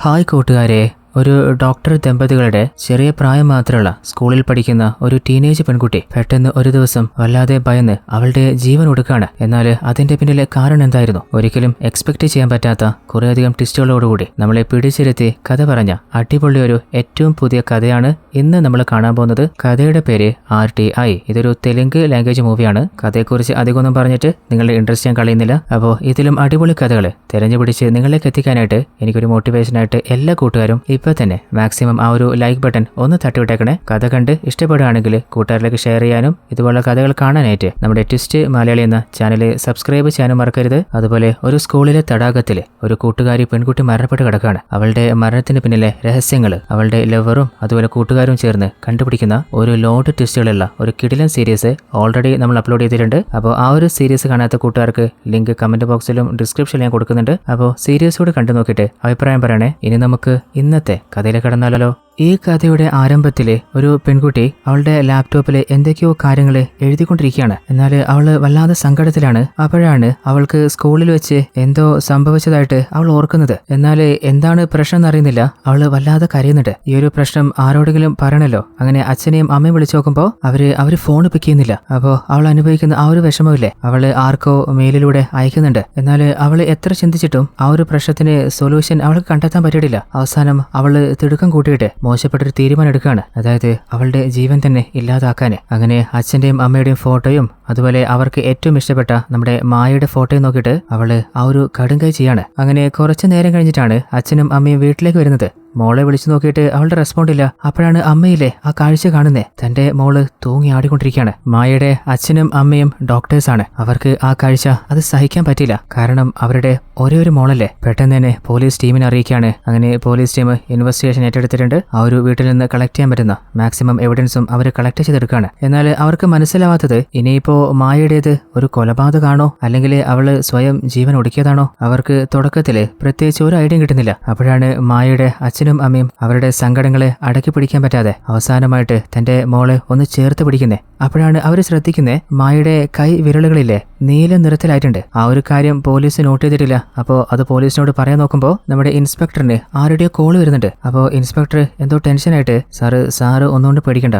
Hi കൂട്ടുകാരെ, ഒരു doctor ദമ്പതികളുടെ ചെറിയ പ്രായം മാത്രമുള്ള സ്കൂളിൽ പഠിക്കുന്ന ഒരു ടീനേജ് പെൺകുട്ടി പെട്ടെന്ന് ഒരു ദിവസം വല്ലാതെ ഭയന്ന് അവളുടെ ജീവൻ ഒടുക്കാണ്. എന്നാൽ അതിന്റെ പിന്നിലെ കാരണം എന്തായിരുന്നു? ഒരിക്കലും എക്സ്പെക്ട് ചെയ്യാൻ പറ്റാത്ത കുറേയധികം ട്വിസ്റ്റുകളോടുകൂടി നമ്മളെ പിടിച്ചിരുത്തി കഥ പറഞ്ഞ അടിപൊളി ഒരു ഏറ്റവും പുതിയ കഥയാണ് ഇന്ന് നമ്മൾ കാണാൻ പോകുന്നത്. കഥയുടെ പേര് RTI. ഇതൊരു തെലുങ്ക് ലാംഗ്വേജ് മൂവിയാണ്. കഥയെക്കുറിച്ച് അധികമൊന്നും പറഞ്ഞിട്ട് നിങ്ങളുടെ ഇൻട്രസ്റ്റ് ഞാൻ കളയുന്നില്ല. അപ്പോൾ ഇതിലും അടിപൊളി കഥകൾ തിരഞ്ഞുപിടിച്ച് നിങ്ങളിലേക്ക് എത്തിക്കാനായിട്ട് എനിക്കൊരു മോട്ടിവേഷനായിട്ട് എല്ലാ കൂട്ടുകാരും ഇപ്പൊ തന്നെ മാക്സിമം ആ ഒരു ലൈക്ക് ബട്ടൺ ഒന്ന് തട്ടിവിട്ടേക്കണേ. കഥ കണ്ട് ഇഷ്ടപ്പെടുകയാണെങ്കിൽ കൂട്ടുകാരിലേക്ക് ഷെയർ ചെയ്യാനും ഇതുപോലുള്ള കഥകൾ കാണാനായിട്ട് നമ്മുടെ ട്വിസ്റ്റ് മലയാളി എന്ന ചാനൽ സബ്സ്ക്രൈബ് ചെയ്യാനും മറക്കരുത്. അതുപോലെ ഒരു സ്കൂളിലെ തടാകത്തിൽ ഒരു കൂട്ടുകാരി പെൺകുട്ടി മരണപ്പെട്ട് കിടക്കുകയാണ്. അവളുടെ മരണത്തിന് പിന്നിലെ രഹസ്യങ്ങൾ അവളുടെ ലവറും അതുപോലെ കൂട്ടുകാരും ചേർന്ന് കണ്ടുപിടിക്കുന്ന ഒരു ലോഡ് ട്വിസ്റ്റുകളുള്ള ഒരു കിടിലൻ സീരീസ് ഓൾറെഡി നമ്മൾ അപ്ലോഡ് ചെയ്തിട്ടുണ്ട്. അപ്പോൾ ആ ഒരു സീരീസ് കാണാത്ത കൂട്ടുകാർക്ക് ലിങ്ക് കമന്റ് ബോക്സിലും ഡിസ്ക്രിപ്ഷനിലും ഞാൻ കൊടുക്കുന്നുണ്ട്. അപ്പോൾ സീരീസ് കൂടെ കണ്ടു നോക്കിയിട്ട് അഭിപ്രായം പറയണേ. ഇനി നമുക്ക് ഇന്നത്തെ കഥയിലേക്ക് കടന്നാലോ? ഈ കഥയുടെ ആരംഭത്തിൽ ഒരു പെൺകുട്ടി അവളുടെ ലാപ്ടോപ്പിൽ എന്തൊക്കെയോ കാര്യങ്ങൾ എഴുതിക്കൊണ്ടിരിക്കുകയാണ്. എന്നാൽ അവള് വല്ലാതെ സങ്കടത്തിലാണ്. അപ്പോഴാണ് അവൾക്ക് സ്കൂളിൽ വെച്ച് എന്തോ സംഭവിച്ചതായിട്ട് അവൾ ഓർക്കുന്നത്. എന്നാൽ എന്താണ് പ്രശ്നം എന്നറിയുന്നില്ല. അവള് വല്ലാതെ കരയുന്നുണ്ട്. ഈ ഒരു പ്രശ്നം ആരോടെങ്കിലും പറയണല്ലോ. അങ്ങനെ അച്ഛനെയും അമ്മയും വിളിച്ചു നോക്കുമ്പോൾ അവര് ഫോൺ പിക്ക് ചെയ്യുന്നില്ല. അപ്പോൾ അവൾ അനുഭവിക്കുന്ന ആ ഒരു വിഷമമില്ലേ, അവള് ആർക്കോ മെയിലിലൂടെ അയക്കുന്നുണ്ട്. എന്നാൽ അവള് എത്ര ചിന്തിച്ചിട്ടും ആ ഒരു പ്രശ്നത്തിന് സൊല്യൂഷൻ അവൾക്ക് കണ്ടെത്താൻ പറ്റിയിട്ടില്ല. അവസാനം അവള് തിടുക്കം കൂട്ടിയിട്ട് മോശപ്പെട്ടൊരു തീരുമാനം എടുക്കുകയാണ്. അതായത് അവളുടെ ജീവൻ തന്നെ ഇല്ലാതാക്കാന്. അങ്ങനെ അച്ഛന്റെയും അമ്മയുടെയും ഫോട്ടോയും അതുപോലെ അവർക്ക് ഏറ്റവും ഇഷ്ടപ്പെട്ട നമ്മുടെ മായയുടെ ഫോട്ടോയും നോക്കിയിട്ട് അവള് ആ ഒരു കടുങ്കൈ ചെയ്യാണ്. അങ്ങനെ കുറച്ചു നേരം കഴിഞ്ഞിട്ടാണ് അച്ഛനും അമ്മയും വീട്ടിലേക്ക് വരുന്നത്. മോളെ വിളിച്ചു നോക്കിയിട്ട് അവളുടെ റെസ്പോണ്ട് ഇല്ല. അപ്പോഴാണ് അമ്മയില്ലേ ആ കാഴ്ച കാണുന്നേ. തന്റെ മോള് തൂങ്ങി ആടിക്കൊണ്ടിരിക്കുകയാണ്. മായയുടെ അച്ഛനും അമ്മയും ഡോക്ടേഴ്സാണ്. അവർക്ക് ആ കാഴ്ച അത് സഹിക്കാൻ പറ്റില്ല. കാരണം അവരുടെ ഒരേ ഒരു മോളല്ലേ. പെട്ടെന്ന് തന്നെ പോലീസ് ടീമിനെ അറിയിക്കുകയാണ്. അങ്ങനെ പോലീസ് ടീം ഇൻവെസ്റ്റിഗേഷൻ ഏറ്റെടുത്തിട്ടുണ്ട്. ആ ഒരു വീട്ടിൽ നിന്ന് കളക്ട് ചെയ്യാൻ പറ്റുന്ന മാക്സിമം എവിഡൻസും അവർ കളക്ട് ചെയ്തെടുക്കുകയാണ്. എന്നാൽ അവർക്ക് മനസ്സിലാവാത്തത് ഇനിയിപ്പോ മായയുടേത് ഒരു കൊലപാതകമാണോ അല്ലെങ്കിൽ അവള് സ്വയം ജീവൻ ഒടുക്കിയതാണോ? അവർക്ക് തുടക്കത്തില് പ്രത്യേകിച്ച് ഒരു ഐഡിയ കിട്ടുന്നില്ല. അപ്പോഴാണ് മായയുടെ അച്ഛനും അമ്മയും അവരുടെ സങ്കടങ്ങളെ അടക്കി പിടിക്കാൻ പറ്റാതെ അവസാനമായിട്ട് തന്റെ മോളെ ഒന്ന് ചേർത്ത് പിടിക്കുന്നേ. അപ്പോഴാണ് അവർ ശ്രദ്ധിക്കുന്നേ മായയുടെ കൈ വിരലുകളില്ലേ നീല നിറത്തിലായിട്ടുണ്ട്. ആ ഒരു കാര്യം പോലീസ് നോട്ട് ചെയ്തിട്ടില്ല. അപ്പോൾ അത് പോലീസിനോട് പറയാൻ നോക്കുമ്പോൾ നമ്മുടെ ഇൻസ്പെക്ടറിന് ആരുടെയോ കോള് വരുന്നുണ്ട്. അപ്പോൾ ഇൻസ്പെക്ടർ എന്തോ ടെൻഷനായിട്ട് സാറ് ഒന്നുകൊണ്ട് പേടിക്കണ്ട,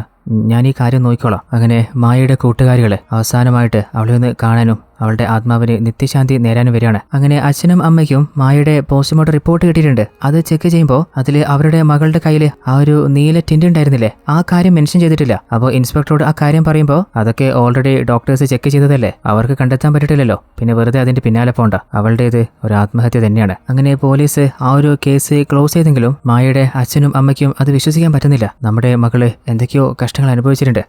ഞാൻ ഈ കാര്യം നോക്കിക്കോളാം. അങ്ങനെ മായയുടെ കൂട്ടുകാരികള് അവസാനമായിട്ട് അവളെ ഒന്ന് കാണാനും അവളുടെ ആത്മാവിന് നിത്യശാന്തി നേരാനും വരികയാണ്. അങ്ങനെ അച്ഛനും അമ്മയ്ക്കും മായയുടെ പോസ്റ്റ്മോർട്ടം റിപ്പോർട്ട് കിട്ടിയിട്ടുണ്ട്. അത് ചെക്ക് ചെയ്യുമ്പോൾ അതിൽ അവരുടെ മകളുടെ കയ്യിൽ ആ ഒരു നീല ടിന്റ് ഉണ്ടായിരുന്നില്ലേ, ആ കാര്യം മെൻഷൻ ചെയ്തിട്ടില്ല. അപ്പോൾ ഇൻസ്പെക്ടറോട് ആ കാര്യം പറയുമ്പോൾ അതൊക്കെ ഓൾറെഡി ഡോക്ടേഴ്സ് ചെക്ക് ചെയ്തതല്ലേ, അവർക്ക് കണ്ടെത്താൻ പറ്റില്ലല്ലോ, പിന്നെ വെറുതെ അതിന്റെ പിന്നാലെ പോണ്ട, അവളുടേത് ഒരു ആത്മഹത്യ തന്നെയാണ്. അങ്ങനെ പോലീസ് ആ ഒരു കേസ് ക്ലോസ് ചെയ്തെങ്കിലും മായയുടെ അച്ഛനും അമ്മയ്ക്കും അത് വിശ്വസിക്കാൻ പറ്റുന്നില്ല. നമ്മുടെ മകള് എന്തൊക്കെയോ കഷ്ടങ്ങൾ അനുഭവിച്ചിട്ടുണ്ട്,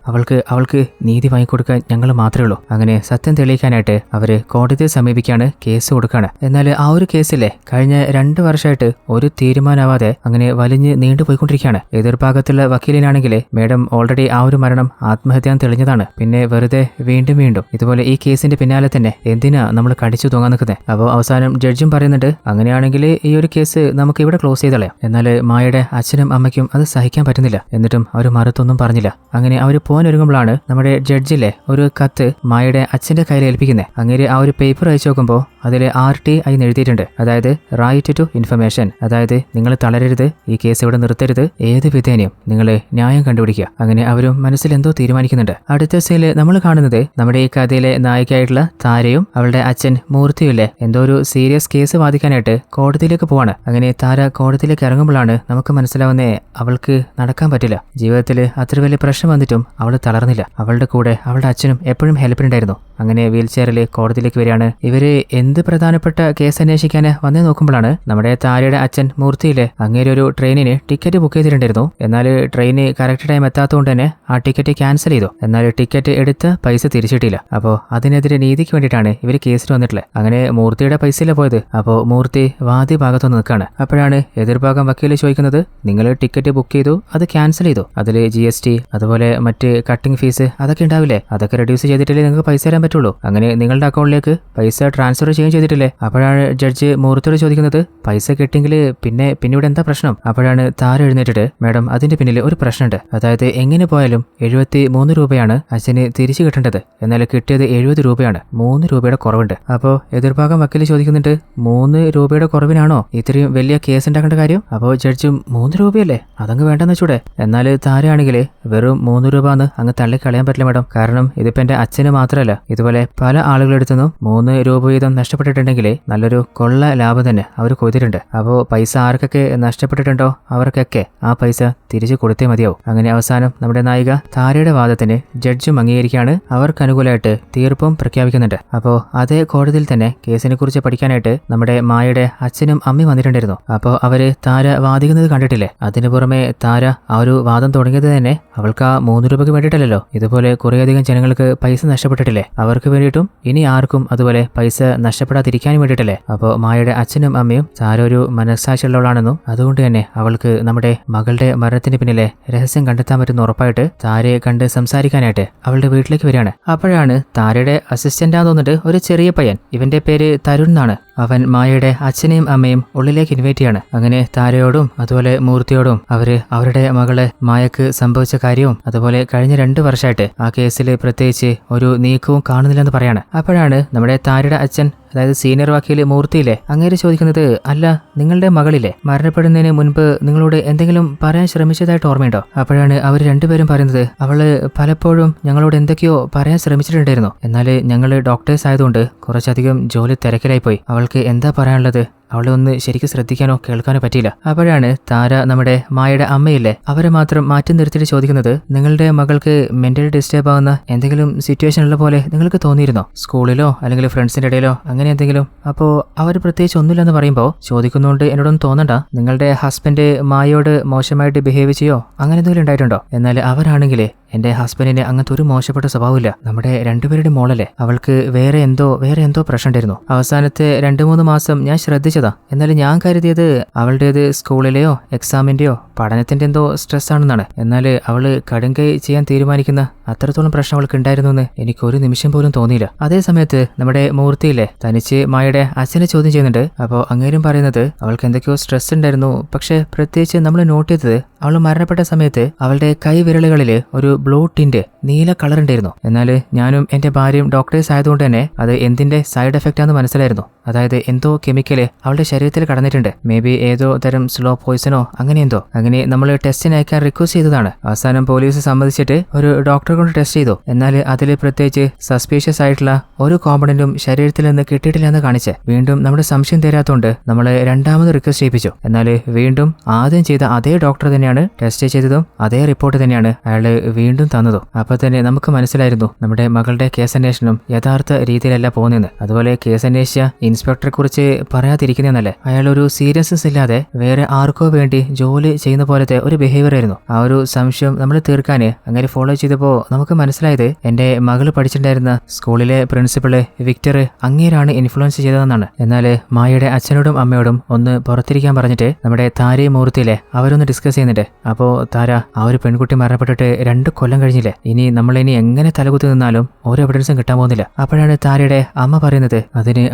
അവൾക്ക് നീതി വാങ്ങിക്കൊടുക്കാൻ ഞങ്ങൾ മാത്രമേ ഉള്ളൂ. അങ്ങനെ സത്യം തെളിയിക്കാനായിട്ട് അവര് കോടതിയെ സമീപിക്കാണ്, കേസ് കൊടുക്കാണ്. എന്നാൽ ആ ഒരു കേസിലെ കഴിഞ്ഞ 2 വർഷമായിട്ട് ഒരു തീരുമാനമാവാതെ അങ്ങനെ വലിഞ്ഞ് നീണ്ടുപോയിക്കൊണ്ടിരിക്കുകയാണ്. എതിർഭാഗത്തുള്ള വക്കീലിനാണെങ്കിൽ മേഡം ഓൾറെഡി ആ ഒരു മരണം ആത്മഹത്യ തെളിഞ്ഞതാണ്, പിന്നെ വെറുതെ വീണ്ടും ഇതുപോലെ ഈ കേസിന്റെ പിന്നാലെ തന്നെ എന്തിനാ നമ്മൾ കടിച്ചു തൂങ്ങാൻ നിൽക്കുന്നത്? അപ്പോൾ അവസാനം ജഡ്ജും പറയുന്നുണ്ട് അങ്ങനെയാണെങ്കിൽ ഈ ഒരു കേസ് നമുക്ക് ഇവിടെ ക്ലോസ് ചെയ്തളയാം. എന്നാൽ മായയുടെ അച്ഛനും അമ്മയ്ക്കും അത് സഹിക്കാൻ പറ്റുന്നില്ല. എന്നിട്ടും അവർ മറുത്തൊന്നും പറഞ്ഞില്ല. അങ്ങനെ അവർ പോകാനൊരുങ്ങുമ്പോഴാണ് നമ്മുടെ ജഡ്ജിലെ ഒരു കത്ത് മായയുടെ അച്ഛന്റെ കയ്യിൽ ഏൽപ്പിക്കുന്നത്. അങ്ങനെ ആ ഒരു പേപ്പർ അയച്ചു നോക്കുമ്പോൾ അതിൽ RTI എഴുതിയിട്ടുണ്ട്. അതായത് റൈറ്റ് ടു ഇൻഫർമേഷൻ. അതായത് നിങ്ങൾ തളരരുത്, ഈ കേസ് ഇവിടെ നിർത്തരുത്, ഏത് വിധേനയും നിങ്ങൾ ന്യായം കണ്ടുപിടിക്കുക. അങ്ങനെ അവരും മനസ്സിൽ എന്തോ തീരുമാനിക്കുന്നുണ്ട്. അടുത്ത സീനിൽ നമ്മൾ കാണുന്നത് നമ്മുടെ ഈ കഥയിലെ നായികയായിട്ടുള്ള താരയും അവളുടെ അച്ഛൻ മൂർത്തിയുമില്ലേ എന്തോ ഒരു സീരിയസ് കേസ് വാദിക്കാനായിട്ട് കോടതിയിലേക്ക് പോവാണ്. അങ്ങനെ താര കോടതിയിലേക്ക് ഇറങ്ങുമ്പോഴാണ് നമുക്ക് മനസ്സിലാവുന്നേ അവൾക്ക് നടക്കാൻ പറ്റില്ല. ജീവിതത്തിൽ അത്ര വലിയ പ്രശ്നം വന്നിട്ടും അവൾ തളർന്നില്ല. അവളുടെ കൂടെ അവളുടെ അച്ഛനും എപ്പോഴും ഹെൽപ്പിനുണ്ടായിരുന്നു. അങ്ങനെ വീൽ ചെയറിൽ കോടതിയിലേക്ക് വരികയാണ്. ഇവര് എന്ത് പ്രധാനപ്പെട്ട കേസ് അന്വേഷിക്കാൻ വന്നേ നോക്കുമ്പോഴാണ് നമ്മുടെ താരയുടെ അച്ഛൻ മൂർത്തിയിലെ അങ്ങേരെ ഒരു ട്രെയിനിന് ടിക്കറ്റ് ബുക്ക് ചെയ്തിട്ടുണ്ടായിരുന്നു. എന്നാൽ ട്രെയിന് കറക്റ്റ് ടൈം എത്താത്തതുകൊണ്ട് തന്നെ ആ ടിക്കറ്റ് ക്യാൻസൽ ചെയ്തു. എന്നാൽ ടിക്കറ്റ് എടുത്ത പൈസ തിരിച്ചിട്ടില്ല. അപ്പോൾ അതിനെതിരെ നീതിക്ക് വേണ്ടിയിട്ടാണ് ഇവർ കേസിൽ വന്നിട്ടുള്ളത്. അങ്ങനെ മൂർത്തിയുടെ പൈസയില്ല പോയത്. അപ്പോൾ മൂർത്തി വാദി ഭാഗത്തൊന്ന് നിൽക്കുകയാണ്. അപ്പോഴാണ് എതിർഭാഗം വക്കീൽ ചോദിക്കുന്നത് നിങ്ങൾ ടിക്കറ്റ് ബുക്ക് ചെയ്തു, അത് ക്യാൻസൽ ചെയ്തു, അതിൽ GST അതുപോലെ മറ്റ് കട്ടിംഗ് ഫീസ് അതൊക്കെ ഉണ്ടാവില്ലേ, അതൊക്കെ റെഡ്യൂസ് ചെയ്തിട്ടില്ലേ നിങ്ങൾക്ക് പൈസ തരാൻ പറ്റുള്ളൂ. അങ്ങനെ നിങ്ങളുടെ അക്കൗണ്ടിലേക്ക് പൈസ ട്രാൻസ്ഫർ ചെയ്യുകയും ചെയ്തിട്ടില്ലേ? അപ്പോഴാണ് ജഡ്ജ് മൂർത്തിയോട് ചോദിക്കുന്നത്, പൈസ കിട്ടിയെങ്കിൽ പിന്നെ ഇവിടെ എന്താ പ്രശ്നം? അപ്പോഴാണ് താര എഴുന്നേറ്റിട്ട്, മാഡം അതിന്റെ പിന്നിൽ ഒരു പ്രശ്നമുണ്ട്. അതായത് എങ്ങനെ പോയാലും 73 രൂപയാണ് അച്ഛന് തിരിച്ചു കിട്ടേണ്ടത്. എന്നാൽ കിട്ടിയത് 70 രൂപയാണ്. 3 രൂപയുടെ കുറവുണ്ട്. അപ്പോൾ എതിർഭാഗം വക്കീൽ ചോദിക്കുന്നുണ്ട്, 3 രൂപയുടെ കുറവിനാണോ ഇത്രയും വലിയ കേസ് ഉണ്ടാക്കേണ്ട കാര്യം? അപ്പോൾ ജഡ്ജും 3 രൂപയല്ലേ, അതങ്ങ് വേണ്ടെന്ന് വെച്ചൂടെ? എന്നാൽ താരയാണെങ്കിൽ വെറും 3 രൂപ എന്ന് അങ്ങ് തള്ളിക്കളയാൻ പറ്റില്ല മാഡം. കാരണം ഇതിപ്പോ എന്റെ അച്ഛന് മാത്രമല്ല, ഇതുപോലെ പല ആളുകളെടുത്തുനിന്നും 3 രൂപ വീതം നഷ്ടപ്പെട്ടിട്ടുണ്ടെങ്കിൽ നല്ലൊരു കൊള്ള ലാഭം തന്നെ അവർ കൊയ്തിട്ടുണ്ട്. അപ്പോൾ പൈസ ആർക്കൊക്കെ നഷ്ടപ്പെട്ടിട്ടുണ്ടോ അവർക്കൊക്കെ ആ പൈസ തിരിച്ചു കൊടുത്തേ മതിയാവും. അങ്ങനെ അവസാനം നമ്മുടെ നായിക താരയുടെ വാദത്തിന് ജഡ്ജും അംഗീകരിക്കുകയാണ്. അവർക്ക് അനുകൂലമായിട്ട് തീർപ്പും പ്രഖ്യാപിക്കുന്നുണ്ട്. അപ്പോൾ അതേ കോടതിയിൽ തന്നെ കേസിനെ കുറിച്ച് പഠിക്കാനായിട്ട് നമ്മുടെ മായയുടെ അച്ഛനും അമ്മയും വന്നിട്ടുണ്ടായിരുന്നു. അപ്പോൾ അവര് താര വാദിക്കുന്നത് കണ്ടിട്ടില്ലേ? അതിനു പുറമെ താര ആ ഒരു വാദം തുടങ്ങിയത് തന്നെ അവൾക്ക് ആ 3 രൂപയ്ക്ക് വേണ്ടിയിട്ടല്ലോ. ഇതുപോലെ കുറേയധികം ജനങ്ങൾക്ക് പൈസ നഷ്ടപ്പെട്ടിട്ടില്ലേ? അവർക്ക് വേണ്ടിയിട്ടും ഇനി ആർക്കും അതുപോലെ പൈസ നഷ്ടപ്പെടാതിരിക്കാനും വേണ്ടിയിട്ടല്ലേ? അപ്പോൾ മായയുടെ അച്ഛനും അമ്മയും താര ഒരു മനസ്സാക്ഷിയുള്ളവളാണെന്നും അതുകൊണ്ട് തന്നെ അവൾക്ക് നമ്മുടെ മകളുടെ മരണത്തിന് പിന്നിലെ രഹസ്യം കണ്ടെത്താൻ പറ്റുന്ന ഉറപ്പായിട്ട് താരയെ കണ്ട് സംസാരിക്കാനായിട്ട് അവളുടെ വീട്ടിലേക്ക് വരികയാണ്. അപ്പോഴാണ് താരയുടെ അസിസ്റ്റന്റാന്ന് തോന്നിട്ട് ഒരു ചെറിയ പയ്യൻ, ഇവന്റെ പേര് തരുൺ എന്നാണ്. അവൻ മായയുടെ അച്ഛനെയും അമ്മയും ഉള്ളിലേക്ക് ഇൻവൈറ്റ് ചെയ്യാണ്. അങ്ങനെ താരയോടും അതുപോലെ മൂർത്തിയോടും അവരുടെ മകളെ മായക്ക് സംഭവിച്ച കാര്യവും അതുപോലെ കഴിഞ്ഞ 2 വർഷമായിട്ട് ആ കേസിൽ പ്രത്യേകിച്ച് ഒരു നീക്കവും കാണുന്നില്ലെന്ന് പറയാണ്. അപ്പോഴാണ് നമ്മുടെ താരയുടെ അച്ഛൻ, അതായത് സീനിയർ വക്കീൽ മൂർത്തിയില്ലേ, അങ്ങേര് ചോദിക്കുന്നത്, അല്ല നിങ്ങളുടെ മകളില്ലേ മരണപ്പെടുന്നതിന് മുൻപ് നിങ്ങളോട് എന്തെങ്കിലും പറയാൻ ശ്രമിച്ചതായിട്ട് ഓർമ്മയുണ്ടോ? അപ്പോഴാണ് അവർ രണ്ടുപേരും പറയുന്നത്, അവള് പലപ്പോഴും ഞങ്ങളോട് എന്തൊക്കെയോ പറയാൻ ശ്രമിച്ചിട്ടുണ്ടായിരുന്നു. എന്നാൽ ഞങ്ങൾ ഡോക്ടേഴ്സ് ആയതുകൊണ്ട് കുറച്ചധികം ജോലി തിരക്കിലായിപ്പോയി. അവൾക്ക് എന്താ പറയാനുള്ളത് അവളെ ഒന്ന് ശരിക്കും ശ്രദ്ധിക്കാനോ കേൾക്കാനോ പറ്റിയില്ല. അപ്പോഴാണ് താര നമ്മുടെ മായയുടെ അമ്മയില്ലേ അവരെ മാത്രം മാറ്റി നിർത്തിയിട്ട് ചോദിക്കുന്നത്, നിങ്ങളുടെ മകൾക്ക് മെന്റൽ ഡിസ്റ്റർബ് ആവുന്ന എന്തെങ്കിലും സിറ്റുവേഷൻ ഉള്ള പോലെ നിങ്ങൾക്ക് തോന്നിയിരുന്നോ? സ്കൂളിലോ അല്ലെങ്കിൽ ഫ്രണ്ട്സിന്റെ ഇടയിലോ അങ്ങനെ എന്തെങ്കിലും? അപ്പോൾ അവർ പ്രത്യേകിച്ച് ഒന്നുമില്ലെന്ന് പറയുമ്പോൾ ചോദിക്കുന്നതുകൊണ്ട് എന്നോടൊന്നും തോന്നണ്ട, നിങ്ങളുടെ ഹസ്ബൻഡ് മായയോട് മോശമായിട്ട് ബിഹേവ് ചെയ്യോ അങ്ങനെ എന്തെങ്കിലും ഉണ്ടായിട്ടുണ്ടോ? എന്നാൽ അവരാണെങ്കിൽ എന്റെ ഹസ്ബൻഡിന് അങ്ങനത്തെ ഒരു മോശപ്പെട്ട സ്വഭാവമില്ല. നമ്മുടെ രണ്ടുപേരുടെ മോളല്ലേ, അവൾക്ക് വേറെ എന്തോ പ്രശ്നം ഉണ്ടായിരുന്നു. അവസാനത്തെ 2-3 മാസം ഞാൻ ശ്രദ്ധിച്ചതാ. എന്നാൽ ഞാൻ കരുതിയത് അവളുടേത് സ്കൂളിലെയോ എക്സാമിന്റെയോ പഠനത്തിന്റെ എന്തോ സ്ട്രെസ് ആണെന്നാണ്. എന്നാൽ അവള് കടുങ്കൈ ചെയ്യാൻ തീരുമാനിക്കുന്ന അത്രത്തോളം പ്രശ്നം അവൾക്ക് ഉണ്ടായിരുന്നു എന്ന് എനിക്ക് ഒരു നിമിഷം പോലും തോന്നിയില്ല. അതേ സമയത്ത് നമ്മുടെ മൂർത്തിയില്ലേ തനിച്ച് മായയുടെ അച്ഛനെ ചോദ്യം ചെയ്യുന്നുണ്ട്. അപ്പോൾ അങ്ങേരും പറയുന്നത് അവൾക്ക് എന്തൊക്കെയോ സ്ട്രെസ് ഉണ്ടായിരുന്നു. പക്ഷെ പ്രത്യേകിച്ച് നമ്മൾ നോട്ട് ചെയ്തത് അവൾ മരണപ്പെട്ട സമയത്ത് അവളുടെ കൈവിരലുകളിൽ ഒരു ബ്ലൂ ടിന്റ് നീല കളർ ഉണ്ടായിരുന്നു. എന്നാൽ ഞാനും എന്റെ ഭാര്യയും ഡോക്ടേഴ്സ് ആയതുകൊണ്ട് തന്നെ അത് എന്തിന്റെ സൈഡ് എഫക്റ്റ് ആണെന്ന് മനസ്സിലായിരുന്നു. അതായത് എന്തോ കെമിക്കല് അവളുടെ ശരീരത്തിൽ കടന്നിട്ടുണ്ട്. മേ ബി ഏതോ തരം സ്ലോ പോയിസണോ അങ്ങനെ എന്തോ. അങ്ങനെ നമ്മൾ ടെസ്റ്റിന് അയക്കാൻ റിക്വസ്റ്റ് ചെയ്തതാണ്. അവസാനം പോലീസ് സമ്മതിച്ചിട്ട് ഒരു ഡോക്ടറെ കൊണ്ട് ടെസ്റ്റ് ചെയ്തു. എന്നാൽ അതിൽ പ്രത്യേകിച്ച് സസ്പീഷ്യസ് ആയിട്ടുള്ള ഒരു കോമ്പണന്റും ശരീരത്തിൽ നിന്ന് കിട്ടിയിട്ടില്ല എന്ന് കാണിച്ച് വീണ്ടും നമ്മുടെ സംശയം തരാത്തോണ്ട് നമ്മൾ രണ്ടാമത് റിക്വസ്റ്റ് ചെയ്യിപ്പിച്ചു. എന്നാൽ വീണ്ടും ആദ്യം ചെയ്ത അതേ ഡോക്ടർ തന്നെയാണ് ടെസ്റ്റ് ചെയ്തതും അതേ റിപ്പോർട്ട് തന്നെയാണ് അയാള് വീണ്ടും തന്നതും. അപ്പൊ തന്നെ നമുക്ക് മനസ്സിലായിരുന്നു നമ്മുടെ മകളുടെ കേസ് അന്വേഷണം യഥാർത്ഥ രീതിയിലല്ല പോകുന്നതെന്ന്. അതുപോലെ കേസ് അന്വേഷിച്ച ഇൻസ്പെക്ടറെ കുറിച്ച് പറയാതിരിക്കുന്നതെന്നല്ലേ, അയാൾ ഒരു സീരിയസ്നെസ് ഇല്ലാതെ വേറെ ആർക്കോ വേണ്ടി ജോലി ചെയ്യുന്ന പോലത്തെ ഒരു ബിഹേവിയർ ആയിരുന്നു. ആ ഒരു സംശയം നമ്മൾ തീർക്കാന് അങ്ങനെ ഫോളോ ചെയ്തപ്പോൾ നമുക്ക് മനസ്സിലായത് എന്റെ മകള് പഠിച്ചിട്ടുണ്ടായിരുന്ന സ്കൂളിലെ പ്രിൻസിപ്പള് വിക്ടർ അങ്ങേരാണ് ഇൻഫ്ലുവൻസ് ചെയ്തതെന്നാണ്. എന്നാൽ മായയുടെ അച്ഛനോടും അമ്മയോടും ഒന്ന് പുറത്തിരിക്കാൻ പറഞ്ഞിട്ട് നമ്മുടെ താരയും മൂർത്തിയിലെ അവരൊന്ന് ഡിസ്കസ് ചെയ്യുന്നുണ്ട്. അപ്പോൾ താര, ആ ഒരു പെൺകുട്ടി മരണപ്പെട്ടിട്ട് 2 കൊല്ലം കഴിഞ്ഞില്ലേ, ഇനി നമ്മളിനി എങ്ങനെ തലകുത്തി നിന്നാലും ഒരു എവിഡൻസും കിട്ടാൻ പോകുന്നില്ല. അപ്പോഴാണ് താരയുടെ അമ്മ പറയുന്നത്,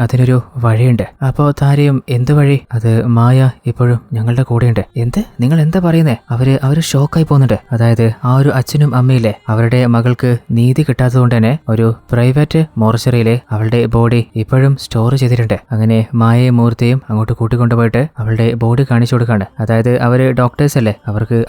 അതിനൊരു വഴിയുണ്ട്. അപ്പോൾ താരയും, എന്ത് വഴി? അത് മായ ഇപ്പോഴും ഞങ്ങളുടെ കൂടെയുണ്ട്. എന്ത്? നിങ്ങൾ എന്താ പറയുന്നേ? അവര് ഷോക്കായി പോകുന്നുണ്ട്. അതായത് ആ ഒരു അച്ഛനും അമ്മയില്ലേ അവരുടെ മകൾക്ക് നീതി കിട്ടാത്തതുകൊണ്ട് തന്നെ ഒരു പ്രൈവറ്റ് മോർച്ചറിയിലെ അവളുടെ ബോഡി ഇപ്പോഴും സ്റ്റോർ ചെയ്തിട്ടുണ്ട്. അങ്ങനെ മായയും മൂർത്തിയും അങ്ങോട്ട് കൂട്ടിക്കൊണ്ടുപോയിട്ട് അവളുടെ ബോഡി കാണിച്ചു കൊടുക്കാണ്. അതായത് അവര് ഡോക്ടേഴ്സ് അല്ലേ,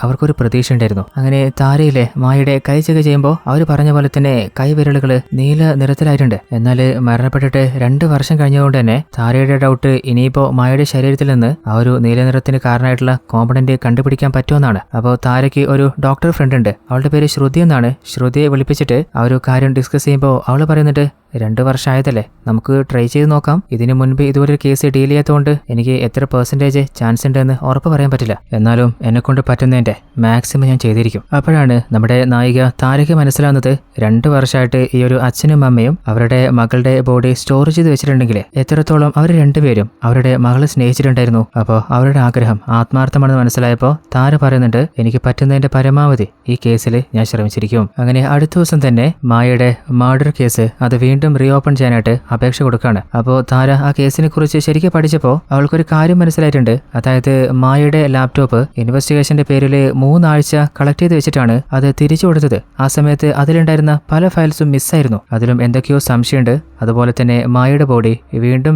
അവർക്കൊരു പ്രതീക്ഷ ഉണ്ടായിരുന്നു. അങ്ങനെ താരയിലെ മായയുടെ കൈ ചെക്ക് ചെയ്യുമ്പോൾ അവർ പറഞ്ഞ പോലെ തന്നെ കൈവിരലുകള് നീല നിറത്തിലായിട്ടുണ്ട്. എന്നാൽ മരണപ്പെട്ടിട്ട് 2 വർഷം കഴിഞ്ഞതുകൊണ്ട് തന്നെ താരയുടെ ഡൗട്ട് ഇനിയിപ്പോ മായയുടെ ശരീരത്തിൽ നിന്ന് ആ ഒരു നീല നിറത്തിന് കാരണമായിട്ടുള്ള കോമ്പണന്റ് കണ്ടുപിടിക്കാൻ പറ്റുമെന്നാണ്. അപ്പോൾ താരയ്ക്ക് ഒരു ഡോക്ടർ ഫ്രണ്ട് ഉണ്ട്, അവളുടെ പേര് ശ്രുതി എന്നാണ്. ശ്രുതിയെ വിളിപ്പിച്ചിട്ട് ആ ഒരു കാര്യം ഡിസ്കസ് ചെയ്യുമ്പോൾ അവള് പറയുന്നുണ്ട്, 2 വർഷം ആയതല്ലേ, നമുക്ക് ട്രൈ ചെയ്ത് നോക്കാം. ഇതിനു മുൻപ് ഇതുപോലെ ഒരു കേസ് ഡീൽ ചെയ്യാത്തതുകൊണ്ട് എനിക്ക് എത്ര % ചാൻസ് ഉണ്ടെന്ന് ഉറപ്പ് പറയാൻ പറ്റില്ല. എന്നാലും എന്നെ കൊണ്ട് പറ്റുന്നതിന്റെ മാക്സിമം ഞാൻ ചെയ്തിരിക്കും. അപ്പോഴാണ് നമ്മുടെ നായിക താരയ്ക്ക് മനസ്സിലാവുന്നത് 2 വർഷമായിട്ട് ഈ ഒരു അച്ഛനും അമ്മയും അവരുടെ മകളുടെ ബോഡി സ്റ്റോർ ചെയ്ത് വെച്ചിട്ടുണ്ടെങ്കിൽ എത്രത്തോളം അവർ രണ്ടുപേരും അവരുടെ മകളെ സ്നേഹിച്ചിട്ടുണ്ടായിരുന്നു. അപ്പോൾ അവരുടെ ആഗ്രഹം ആത്മാർത്ഥമാണെന്ന് മനസ്സിലായപ്പോൾ താര പറയുന്നുണ്ട്, എനിക്ക് പറ്റുന്നതിന്റെ പരമാവധി ഈ കേസിൽ ഞാൻ ശ്രമിച്ചിരിക്കും. അങ്ങനെ അടുത്ത ദിവസം തന്നെ മായയുടെ മർഡർ കേസ് അത് വീണ്ടും റീഓപ്പൺ ചെയ്യാനായിട്ട് അപേക്ഷ കൊടുക്കുകയാണ്. അപ്പോൾ താര ആ കേസിനെ കുറിച്ച് ശരിക്കും പഠിച്ചപ്പോൾ അവൾക്കൊരു കാര്യം മനസ്സിലായിട്ടുണ്ട്. അതായത് മായയുടെ ലാപ്ടോപ്പ് ഇൻവെസ്റ്റിഗേഷന്റെ പേരിൽ 3 ആഴ്ച കളക്ട് ചെയ്ത് വെച്ചിട്ടാണ് അത് തിരിച്ചു കൊടുത്തത്. ആ സമയത്ത് അതിലുണ്ടായിരുന്ന പല ഫയൽസും മിസ്സായിരുന്നു. അതിലും എന്തൊക്കെയോ സംശയമുണ്ട്. അതുപോലെ തന്നെ മായയുടെ ബോഡി വീണ്ടും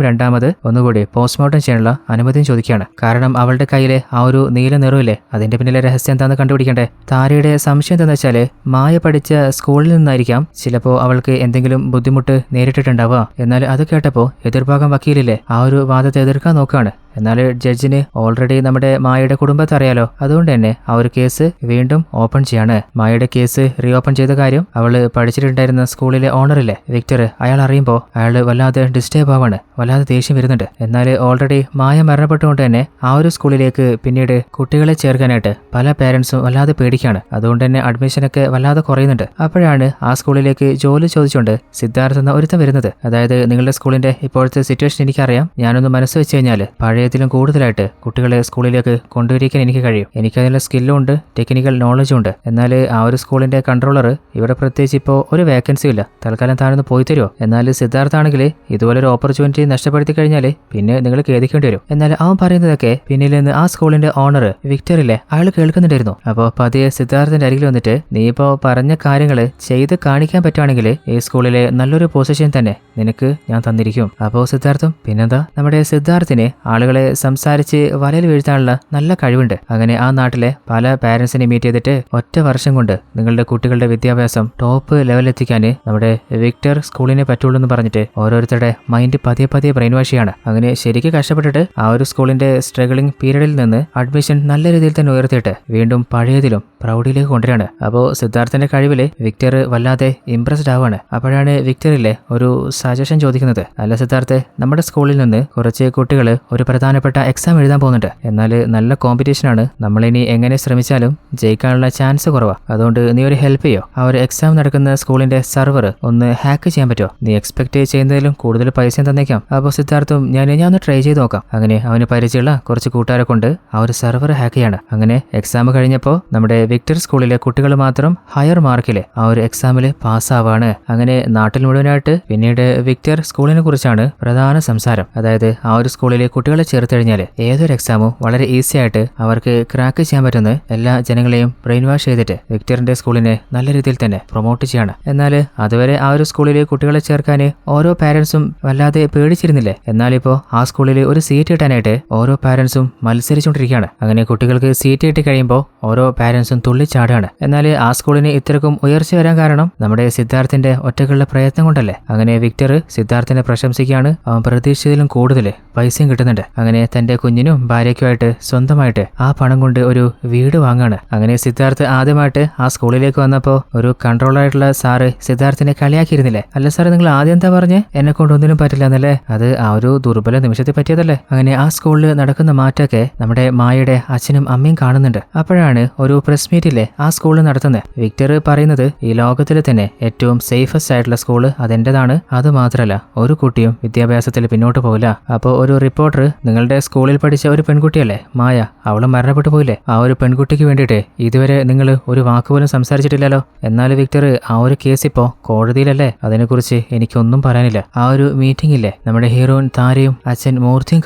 ഒന്നുകൂടി പോസ്റ്റ്മോർട്ടം ചെയ്യാനുള്ള അനുമതിയും ചോദിക്കുകയാണ്. കാരണം അവളുടെ കയ്യിലെ ആ ഒരു നീല നിറവില്ലേ, അതിന്റെ പിന്നിലെ രഹസ്യം എന്താണെന്ന് കണ്ടുപിടിക്കണ്ടേ. താരയുടെ സംശയം എന്താണെന്ന് വെച്ചാൽ മായ പഠിച്ച സ്കൂളിൽ നിന്നായിരിക്കാം ചിലപ്പോൾ അവൾക്ക് എന്തെങ്കിലും ബുദ്ധിമുട്ട് നേരിട്ടിട്ടുണ്ടാവുക. എന്നാൽ അത് കേട്ടപ്പോൾ എതിർഭാഗം വക്കീലില്ലേ ആ ഒരു വാദത്തെ എതിർക്കാൻ നോക്കുകയാണ്. എന്നാൽ ജഡ്ജിന് ഓൾറെഡി നമ്മുടെ മായയുടെ കുടുംബത്തെ അറിയാലോ. അതുകൊണ്ട് തന്നെ ആ ഒരു കേസ് വീണ്ടും ഓപ്പൺ ചെയ്യാണ്. മായയുടെ കേസ് റീഓപ്പൺ ചെയ്ത കാര്യം അവള് പഠിച്ചിട്ടുണ്ടായിരുന്ന സ്കൂളിലെ ഓണറില്ലേ വിക്ടർ, അയാൾ അറിയുമ്പോൾ അയാൾ വല്ലാതെ ഡിസ്റ്റർബ് ആവാണ്, വല്ലാതെ ദേഷ്യം വരുന്നുണ്ട്. എന്നാൽ ഓൾറെഡി മായ മരണപ്പെട്ടുകൊണ്ട് തന്നെ ആ ഒരു സ്കൂളിലേക്ക് പിന്നീട് കുട്ടികളെ ചേർക്കാനായിട്ട് പല പേരൻസും വല്ലാതെ പേടിക്കാണ്. അതുകൊണ്ട് തന്നെ അഡ്മിഷനൊക്കെ വല്ലാതെ കുറയുന്നുണ്ട്. അപ്പോഴാണ് ആ സ്കൂളിലേക്ക് ജോലി ചോദിച്ചുകൊണ്ട് സിദ്ധാർത്ഥ എന്ന ഒരുത്തൻ വരുന്നത്. അതായത് നിങ്ങളുടെ സ്കൂളിന്റെ ഇപ്പോഴത്തെ സിറ്റുവേഷൻ എനിക്കറിയാം, ഞാനൊന്ന് മനസ്സ് വെച്ച് കഴിഞ്ഞാൽ പഴയതിലും കൂടുതലായിട്ട് കുട്ടികളെ സ്കൂളിലേക്ക് കൊണ്ടുവരിക്കാൻ എനിക്ക് കഴിയും. എനിക്കതിനുള്ള സ്കില്ലും ഉണ്ട്, ടെക്നിക്കൽ നോളജും ഉണ്ട്. എന്നാൽ ആ ഒരു സ്കൂളിന്റെ കൺട്രോളർ ഇവിടെ പ്രത്യേകിച്ച് ഇപ്പോൾ ഒരു വേക്കൻസി ഇല്ല, തൽക്കാലം താനൊന്ന് പോയി തരുമോ? എന്നാൽ സിദ്ധാർത്ഥ ആണെങ്കിൽ ഇതുപോലൊരു ഓപ്പർച്യൂണിറ്റി നഷ്ടപ്പെടുത്തി കഴിഞ്ഞാൽ പിന്നെ നിങ്ങൾ ഖേദിക്കേണ്ടി വരും. എന്നാൽ അവൻ പറയുന്നതൊക്കെ പിന്നിൽ നിന്ന് ആ സ്കൂളിന്റെ ഓണർ വിക്ടറില്ലേ അയാൾ കേൾക്കുന്നുണ്ടായിരുന്നു. അപ്പോൾ പതിയെ സിദ്ധാർത്ഥന്റെ അരികിൽ വന്നിട്ട്, നീ ഇപ്പോൾ പറഞ്ഞ കാര്യങ്ങൾ ചെയ്ത് കാണിക്കാൻ പറ്റുവാണെങ്കിൽ ഈ സ്കൂളിലെ നല്ലൊരു പൊസിഷൻ തന്നെ നിനക്ക് ഞാൻ തന്നിരിക്കും. അപ്പോൾ സിദ്ധാർത്ഥം പിന്നെന്താ, നമ്മുടെ സിദ്ധാർത്ഥിനെ ആളുകളെ സംസാരിച്ച് വലയിൽ വീഴ്ത്താനുള്ള നല്ല കഴിവുണ്ട്. അങ്ങനെ ആ നാട്ടിലെ പല പാരന്റ്സിനെ മീറ്റ് ചെയ്തിട്ട് 1 വർഷം കൊണ്ട് നിങ്ങളുടെ കുട്ടികളുടെ വിദ്യാഭ്യാസം ടോപ്പ് ലെവലെത്തിക്കാൻ നമ്മുടെ വിക്ടർ സ്കൂളിനെ പറ്റുള്ളൂ എന്ന് പറഞ്ഞിട്ട് ഓരോരുത്തരുടെ മൈൻഡ് പതിയെ ബ്രെയിൻ വാഷ് ചെയ്യാണ്. അങ്ങനെ ശരിക്കും കഷ്ടപ്പെട്ടിട്ട് ആ ഒരു സ്കൂളിന്റെ സ്ട്രഗിളിംഗ് പീരീഡിൽ നിന്ന് അഡ്മിഷൻ നല്ല രീതിയിൽ തന്നെ ഉയർത്തിയിട്ട് വീണ്ടും പഴയതിലും പ്രൗഢിയിലേക്ക് കൊണ്ടുവരാണ്. അപ്പോൾ സിദ്ധാർത്ഥന്റെ കഴിവില് വിക്ടർ വല്ലാതെ ഇംപ്രസ്ഡ് ആവാണ്. അപ്പോഴാണ് വിക്ടറിലെ ഒരു സജഷൻ ചോദിക്കുന്നത്, അല്ല സിദ്ധാർത്ഥ്, നമ്മുടെ സ്കൂളിൽ നിന്ന് കുറച്ച് കുട്ടികൾ ഒരു പ്രധാനപ്പെട്ട എക്സാം എഴുതാൻ പോകുന്നുണ്ട്. എന്നാൽ നല്ല കോമ്പറ്റീഷനാണ്, നമ്മളിനി എങ്ങനെ ശ്രമിച്ചാലും ജയിക്കാനുള്ള ചാൻസ് കുറവാണ്. അതുകൊണ്ട് നീ ഒരു ഹെൽപ്പ് ചെയ്യോ? ആ ഒരു എക്സാം നടക്കുന്ന സ്കൂളിന്റെ സെർവർ ഒന്ന് ഹാക്ക് ചെയ്യാൻ പറ്റുമോ? നീ എക്സ്പെക്ട് ചെയ്യുന്നതിലും കൂടുതൽ പൈസയും തന്നേക്കാം. അപ്പോൾ സിദ്ധാർത്ഥും ഞാൻ ഒന്ന് ട്രൈ ചെയ്ത് നോക്കാം. അങ്ങനെ അവന് പരിചയമുള്ള കുറച്ച് കൂട്ടുകാരെ കൊണ്ട് ആ ഒരു സെർവർ ഹാക്ക് ചെയ്യാണ്. അങ്ങനെ എക്സാം കഴിഞ്ഞപ്പോൾ നമ്മുടെ വിക്ടർ സ്കൂളിലെ കുട്ടികൾ മാത്രം ഹയർ മാർക്കില് ആ ഒരു എക്സാമിൽ പാസ്സാവാണ്. അങ്ങനെ നാട്ടിൽ മുഴുവനായിട്ട് പിന്നീട് വിക്ടർ സ്കൂളിനെ കുറിച്ചാണ് പ്രധാന സംസാരം. അതായത് ആ ഒരു സ്കൂളിലെ കുട്ടികളെ ചേർത്ത് കഴിഞ്ഞാൽ ഏതൊരു എക്സാമും വളരെ ഈസി ആയിട്ട് അവർക്ക് ക്രാക്ക് ചെയ്യാൻ പറ്റുന്ന എല്ലാ ജനങ്ങളെയും ബ്രെയിൻ വാഷ് ചെയ്തിട്ട് വിക്ടറിന്റെ സ്കൂളിനെ നല്ല രീതിയിൽ തന്നെ പ്രൊമോട്ട് ചെയ്യാണ്. എന്നാൽ അതുവരെ ആ ഒരു സ്കൂളിലെ കുട്ടികളെ ചേർക്കാൻ ഓരോ പാരന്റ്സും വല്ലാതെ പേടിച്ചിരുന്നില്ലേ. എന്നാലിപ്പോ ആ സ്കൂളിൽ ഒരു സീറ്റ് കിട്ടാനായിട്ട് ഓരോ പാരന്റ്സും മത്സരിച്ചുകൊണ്ടിരിക്കുകയാണ്. അങ്ങനെ കുട്ടികൾക്ക് സീറ്റ് കിട്ടി കഴിയുമ്പോൾ ഓരോ പാരന്റ്സും തുള്ളിച്ചാടുകയാണ്. എന്നാൽ ആ സ്കൂളിന് ഇത്രക്കും ഉയർച്ച വരാൻ കാരണം നമ്മുടെ സിദ്ധാർത്ഥിന്റെ ഒറ്റക്കുള്ള പ്രയത്നം കൊണ്ടല്ലേ. അങ്ങനെ വിക്ടർ സിദ്ധാർത്ഥിനെ പ്രശംസിക്കുകയാണ്. അവൻ പ്രതീക്ഷിച്ചതിലും കൂടുതൽ പൈസയും കിട്ടുന്നുണ്ട്. അങ്ങനെ തന്റെ കുഞ്ഞിനും ഭാര്യയ്ക്കുമായിട്ട് സ്വന്തമായിട്ട് ആ പണം കൊണ്ട് ഒരു വീട് വാങ്ങാണ്. അങ്ങനെ സിദ്ധാർത്ഥ് ആദ്യമായിട്ട് ആ സ്കൂളിലേക്ക് വന്നപ്പോൾ ഒരു കൺട്രോളറായിട്ടുള്ള സാറ് സിദ്ധാർത്ഥിനെ കളിയാക്കിയിരുന്നില്ലേ. അല്ല സാറ്, നിങ്ങൾ ആദ്യം എന്താ പറഞ്ഞ് എന്നെ കൊണ്ടൊന്നിനും പറ്റില്ല എന്നല്ലേ? അത് ആ ഒരു ദുർബല നിമിഷത്തെ പറ്റിയതല്ലേ. അങ്ങനെ ആ സ്കൂളിൽ നടക്കുന്ന മാറ്റമൊക്കെ നമ്മുടെ മായയുടെ അച്ഛനും അമ്മയും കാണുന്നുണ്ട്. അപ്പോഴാണ് ഒരു പ്രസ് മീറ്റില്ലേ ആ സ്കൂളിൽ നടത്തുന്നത്. വിക്ടർ പറയുന്നത് ഈ ലോകത്തിലെ തന്നെ ഏറ്റവും സേഫസ്റ്റ് ആയിട്ടുള്ള സ്കൂള് അതെന്റേതാണ്. അത് മാത്രമല്ല ഒരു കുട്ടിയും വിദ്യാഭ്യാസത്തിൽ പിന്നോട്ട് പോകില്ല. അപ്പോൾ ഒരു റിപ്പോർട്ടർ, നിങ്ങളുടെ സ്കൂളിൽ പഠിച്ച ഒരു പെൺകുട്ടിയല്ലേ മായ, അവള് മരണപ്പെട്ടു പോയില്ലേ, ആ ഒരു പെൺകുട്ടിക്ക് വേണ്ടിയിട്ട് ഇതുവരെ നിങ്ങൾ ഒരു വാക്കുപോലും സംസാരിച്ചിട്ടില്ലല്ലോ. എന്നാൽ വിക്ടർ, ആ ഒരു കേസ് ഇപ്പോ കോടതിയിലല്ലേ, അതിനെക്കുറിച്ച് എനിക്കൊന്നും പറയാനില്ല. ആ ഒരു മീറ്റിംഗ് ഇല്ലേ നമ്മുടെ ഹീറോയിൻ താരയും അച്ഛൻ മൂർത്തിയും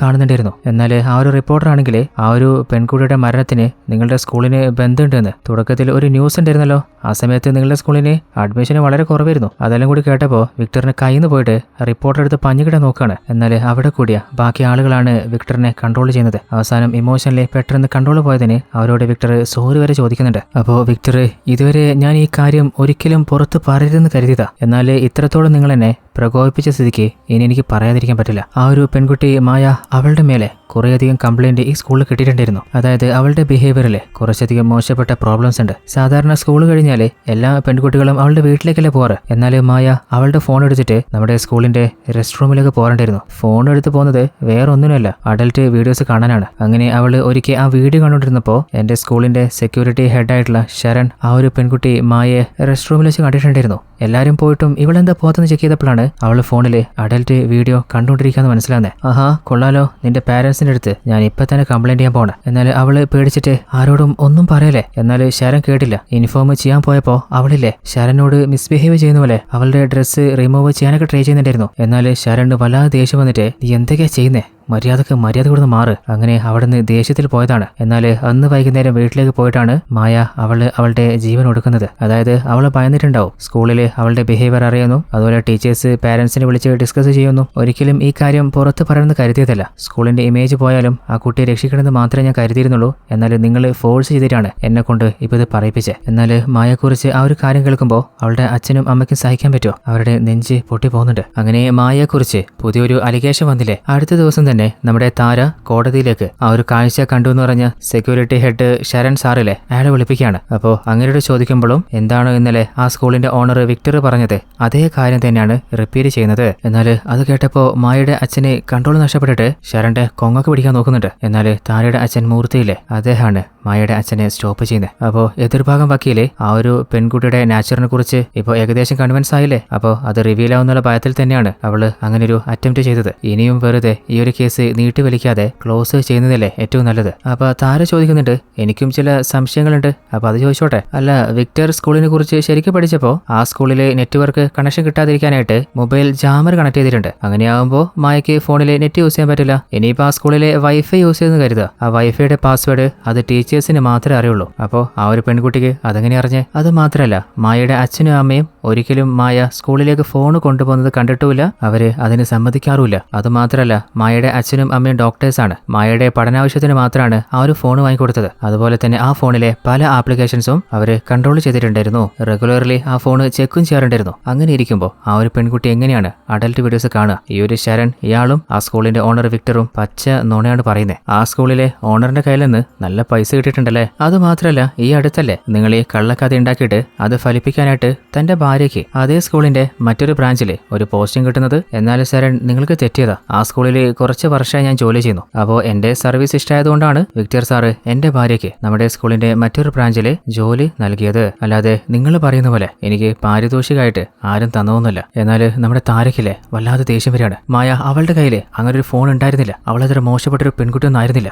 കാണുന്നുണ്ടായിരുന്നു. എന്നാൽ ആ ഒരു റിപ്പോർട്ടർ ആണെങ്കിൽ ആ ഒരു പെൺകുട്ടിയുടെ മരണത്തിന് നിങ്ങളുടെ സ്കൂളിന് ബന്ധമുണ്ടെന്ന് തുടക്കത്തിൽ ഒരു ന്യൂസ് ഉണ്ടായിരുന്നല്ലോ. ആ സമയത്ത് നിങ്ങളുടെ സ്കൂളിന് അഡ്മിഷൻ വളരെ കുറവായിരുന്നു. അതെല്ലാം കൂടി കേട്ടപ്പോൾ വിക്ടറിന് കയ്യിൽ പോയിട്ട് റിപ്പോർട്ടർ എടുത്ത് പഞ്ഞുകിടാൻ നോക്കുകയാണ്. എന്നാൽ അവിടെ കൂടിയ ബാക്കി ആളുകളാണ് വിക്ടറിനെ കൺട്രോൾ ചെയ്യുന്നത്. അവസാനം ഇമോഷണലി പെട്ടെന്ന് കൺട്രോൾ പോയതിന് അവരോട് വിക്ടർ സോറി വരെ ചോദിക്കുന്നുണ്ട്. അപ്പോൾ വിക്ടർ, ഇതുവരെ ഞാൻ ഈ കാര്യം ഒരിക്കലും പുറത്ത് പറയരുതെന്ന് കരുതിയതാ. എന്നാൽ ഇത്രത്തോളം നിങ്ങൾ എന്നെ പ്രകോപിപ്പിച്ച സ്ഥിതിക്ക് ഇനി എനിക്ക് പറയാതിരിക്കാൻ പറ്റില്ല. ആ ഒരു പെൺകുട്ടി മായ, അവളുടെ മേലെ കുറേയധികം കംപ്ലൈന്റ് ഈ സ്കൂളിൽ കിട്ടിയിട്ടുണ്ടായിരുന്നു. അതായത് അവളുടെ ബിഹേവിയറിൽ കുറച്ചധികം മോശപ്പെട്ട പ്രോബ്ലംസ് ഉണ്ട്. സാധാരണ സ്കൂൾ കഴിഞ്ഞാൽ എല്ലാ പെൺകുട്ടികളും അവളുടെ വീട്ടിലേക്കല്ലേ പോവാറ്. എന്നാൽ മായ അവളുടെ ഫോൺ എടുത്തിട്ട് നമ്മുടെ സ്കൂളിന്റെ റെസ്റ്റ് റൂമിലേക്ക് പോകണ്ടായിരുന്നു. ഫോൺ എടുത്ത് പോകുന്നത് വേറെ ഒന്നിനുമല്ല, അഡൽട്ട് വീഡിയോസ് കാണാനാണ്. അങ്ങനെ അവള് ഒരിക്കൽ ആ വീഡിയോ കണ്ടുകൊണ്ടിരുന്നപ്പോൾ എന്റെ സ്കൂളിന്റെ സെക്യൂരിറ്റി ഹെഡായിട്ടുള്ള ശരൺ ആ ഒരു പെൺകുട്ടി മായയെ റെസ്റ്റ് റൂമിൽ വെച്ച് കണ്ടിട്ടുണ്ടായിരുന്നു. എല്ലാരും പോയിട്ടും ഇവളെന്താ പോകാത്തെന്ന് ചെക്ക് ചെയ്തപ്പോഴാണ് അവള് ഫോണില് അഡൽട്ട് വീഡിയോ കണ്ടുകൊണ്ടിരിക്കാന്ന് മനസ്സിലാവുന്നേ. ആഹാ കൊള്ളാലോ, നിന്റെ പാരന്റ്സിന്റെ അടുത്ത് ഞാൻ ഇപ്പൊ തന്നെ കംപ്ലൈന്റ് ചെയ്യാൻ പോണേ. എന്നാൽ അവള് പേടിച്ചിട്ട് ആരോടും ഒന്നും പറയലേ. എന്നാൽ ശരൺ കേട്ടില്ല. ഇൻഫോം ചെയ്യാൻ പോയപ്പോ അവളില്ലേ ശരനോട് മിസ്ബിഹേവ് ചെയ്യുന്ന പോലെ അവളുടെ ഡ്രസ്സ് റിമൂവ് ചെയ്യാനൊക്കെ ട്രൈ ചെയ്യുന്നുണ്ടായിരുന്നു. എന്നാൽ ശരണ് വല്ലാതെ ദേഷ്യം വന്നിട്ട് നീ എന്തൊക്കെയാ ചെയ്യുന്നേ, മര്യാദ കൊടുത്ത് മാറ്. അങ്ങനെ അവിടുന്ന് ദേഷ്യത്തിൽ പോയതാണ്. എന്നാൽ അന്ന് വൈകുന്നേരം വീട്ടിലേക്ക് പോയിട്ടാണ് മായ അവളുടെ ജീവൻ ഒടുക്കുന്നത്. അതായത് അവള് ഭയന്നിട്ടുണ്ടാവും. സ്കൂളില് അവളുടെ ബിഹേവിയർ അറിയുന്നു, അതുപോലെ ടീച്ചേഴ്സ് പാരന്റ്സിനെ വിളിച്ച് ഡിസ്കസ് ചെയ്യുന്നു. ഒരിക്കലും ഈ കാര്യം പുറത്ത് പറയണമെന്ന് കരുതിയതല്ല. സ്കൂളിന്റെ ഇമേജ് പോയാലും ആ കുട്ടിയെ രക്ഷിക്കണമെന്ന് മാത്രമേ ഞാൻ കരുതിയിരുന്നുള്ളൂ. എന്നാൽ നിങ്ങൾ ഫോഴ്സ് ചെയ്തിട്ടാണ് എന്നെ കൊണ്ട് ഇപ്പൊ ഇത് പറയിപ്പിച്ചത്. എന്നാൽ മായയെക്കുറിച്ച് ആ ഒരു കാര്യം കേൾക്കുമ്പോൾ അവളുടെ അച്ഛനും അമ്മയ്ക്കും സഹിക്കാൻ പറ്റുമോ? അവരുടെ നെഞ്ച് പൊട്ടി പോകുന്നുണ്ട്. അങ്ങനെ മായയെക്കുറിച്ച് പുതിയൊരു അലിഗേഷൻ വന്നില്ലേ. അടുത്ത ദിവസം തന്നെ നമ്മുടെ താര കോടതിയിലേക്ക് ആ ഒരു കാഴ്ച കണ്ടു എന്ന് പറഞ്ഞ സെക്യൂരിറ്റി ഹെഡ് ശരൺ സാറിലെ അയാളെ വിളിപ്പിക്കുകയാണ്. അപ്പോൾ അങ്ങനെയോട് ചോദിക്കുമ്പോഴും എന്താണ് ഇന്നലെ ആ സ്കൂളിന്റെ ഓണർ വിക്ടർ പറഞ്ഞത് അതേ കാര്യം തന്നെയാണ് റിപ്പീറ്റ് ചെയ്യുന്നത്. എന്നാൽ അത് കേട്ടപ്പോൾ മായയുടെ അച്ഛന് കൺട്രോൾ നഷ്ടപ്പെട്ടിട്ട് ശരണ്ടെ കൊങ്ങൊക്കെ പിടിക്കാൻ നോക്കുന്നുണ്ട്. എന്നാൽ താരയുടെ അച്ഛൻ മൂർത്തിയില്ലേ അദ്ദേഹമാണ് മായയുടെ അച്ഛനെ സ്റ്റോപ്പ് ചെയ്യുന്നത്. അപ്പോൾ എതിർഭാഗം വക്കീല് ആ ഒരു പെൺകുട്ടിയുടെ നാച്ചുറിനെ കുറിച്ച് ഇപ്പോൾ ഏകദേശം കൺവിൻസ് ആയില്ലേ. അപ്പോൾ അത് റിവീൽ ആവുന്നുള്ള ഭയത്തിൽ തന്നെയാണ് അവള് അങ്ങനെ ഒരു അറ്റംപ്റ്റ് ചെയ്തത്. ഇനിയും വെറുതെ ഈ ഒരു കേസ് നീട്ടിവലിക്കാതെ ക്ലോസ് ചെയ്യുന്നതല്ലേ ഏറ്റവും നല്ലത്. അപ്പൊ താര ചോദിക്കുന്നുണ്ട് എനിക്കും ചില സംശയങ്ങളുണ്ട്. അപ്പൊ അത് ചോദിച്ചോട്ടെ. അല്ല, വിക്ടർ സ്കൂളിനെ കുറിച്ച് ശരിക്കും പഠിച്ചപ്പോൾ ആ സ്കൂളിലെ നെറ്റ്വർക്ക് കണക്ഷൻ കിട്ടാതിരിക്കാനായിട്ട് മൊബൈൽ ജാമർ കണക്ട് ചെയ്തിട്ടുണ്ട്. അങ്ങനെയാകുമ്പോൾ മായയ്ക്ക് ഫോണിലെ നെറ്റ് യൂസ് ചെയ്യാൻ പറ്റില്ല. ഇനിയിപ്പോൾ ആ സ്കൂളിലെ വൈഫൈ യൂസ് ചെയ്തെന്ന് കരുതുക. ആ വൈഫൈയുടെ പാസ്വേഡ് അത് ടീച്ചേഴ്സിന് മാത്രമേ അറിയുള്ളൂ. അപ്പോൾ ആ ഒരു പെൺകുട്ടിക്ക് അതെങ്ങനെ അറിഞ്ഞേ? അത് മാത്രമല്ല മായയുടെ അച്ഛനും അമ്മയും ഒരിക്കലും മായ സ്കൂളിലേക്ക് ഫോൺ കൊണ്ടുപോകുന്നത് കണ്ടിട്ടുമില്ല. അവര് അതിന് സമ്മതിക്കാറുമില്ല. അതുമാത്രമല്ല മായയുടെ അച്ഛനും അമ്മയും ഡോക്ടേഴ്സാണ്. മായയുടെ പഠനാവശ്യത്തിന് മാത്രമാണ് ആ ഒരു ഫോൺ വാങ്ങിക്കൊടുത്തത്. അതുപോലെ തന്നെ ആ ഫോണിലെ പല ആപ്ലിക്കേഷൻസും അവര് കൺട്രോൾ ചെയ്തിട്ടുണ്ടായിരുന്നു. റെഗുലർലി ആ ഫോൺ ചെക്കും ചെയ്യാറുണ്ടായിരുന്നു. അങ്ങനെ ഇരിക്കുമ്പോൾ ആ ഒരു പെൺകുട്ടി എങ്ങനെയാണ് അഡൽട്ട് വീഡിയോസ് കാണുക? ഈ ഒരു ശരൺ ഇയാളും ആ സ്കൂളിന്റെ ഓണർ വിക്ടറും പച്ച നുണയാണ് പറയുന്നത്. ആ സ്കൂളിലെ ഓണറിന്റെ കയ്യിൽ നിന്ന് നല്ല പൈസ കിട്ടിയിട്ടുണ്ടല്ലേ. അത് മാത്രമല്ല ഈ അടുത്തല്ലേ നിങ്ങൾ ഈ കള്ളക്കഥ ഉണ്ടാക്കിയിട്ട് അത് ഫലിപ്പിക്കാനായിട്ട് തന്റെ ഭാര്യയ്ക്ക് അതേ സ്കൂളിന്റെ മറ്റൊരു ബ്രാഞ്ചില് ഒരു പോസ്റ്റിംഗ് കിട്ടുന്നത്. എന്നാൽ ശരൺ നിങ്ങൾക്ക് തെറ്റിയതാ. ആ സ്കൂളിൽ കുറച്ച് വർഷമായി ഞാൻ ജോലി ചെയ്യുന്നു. അപ്പോൾ എന്റെ സർവീസ് ഇഷ്ടമായതുകൊണ്ടാണ് വിക്ടർ സാറ് എന്റെ ഭാര്യയ്ക്ക് നമ്മുടെ സ്കൂളിന്റെ മറ്റൊരു ബ്രാഞ്ചില് ജോലി നൽകിയത്. അല്ലാതെ നിങ്ങൾ പറയുന്ന പോലെ എനിക്ക് പാരിതോഷികമായിട്ട് ആരും തന്നതൊന്നുമല്ല. എന്നാൽ നമ്മുടെ താരക്കില്ലേ വല്ലാതെ ദേഷ്യം വരികയാണ്. മായ അവളുടെ കയ്യിൽ അങ്ങനെ ഒരു ഫോൺ ഉണ്ടായിരുന്നില്ല. അവളത്ര മോശപ്പെട്ടൊരു പെൺകുട്ടിയൊന്നും ആയിരുന്നില്ല.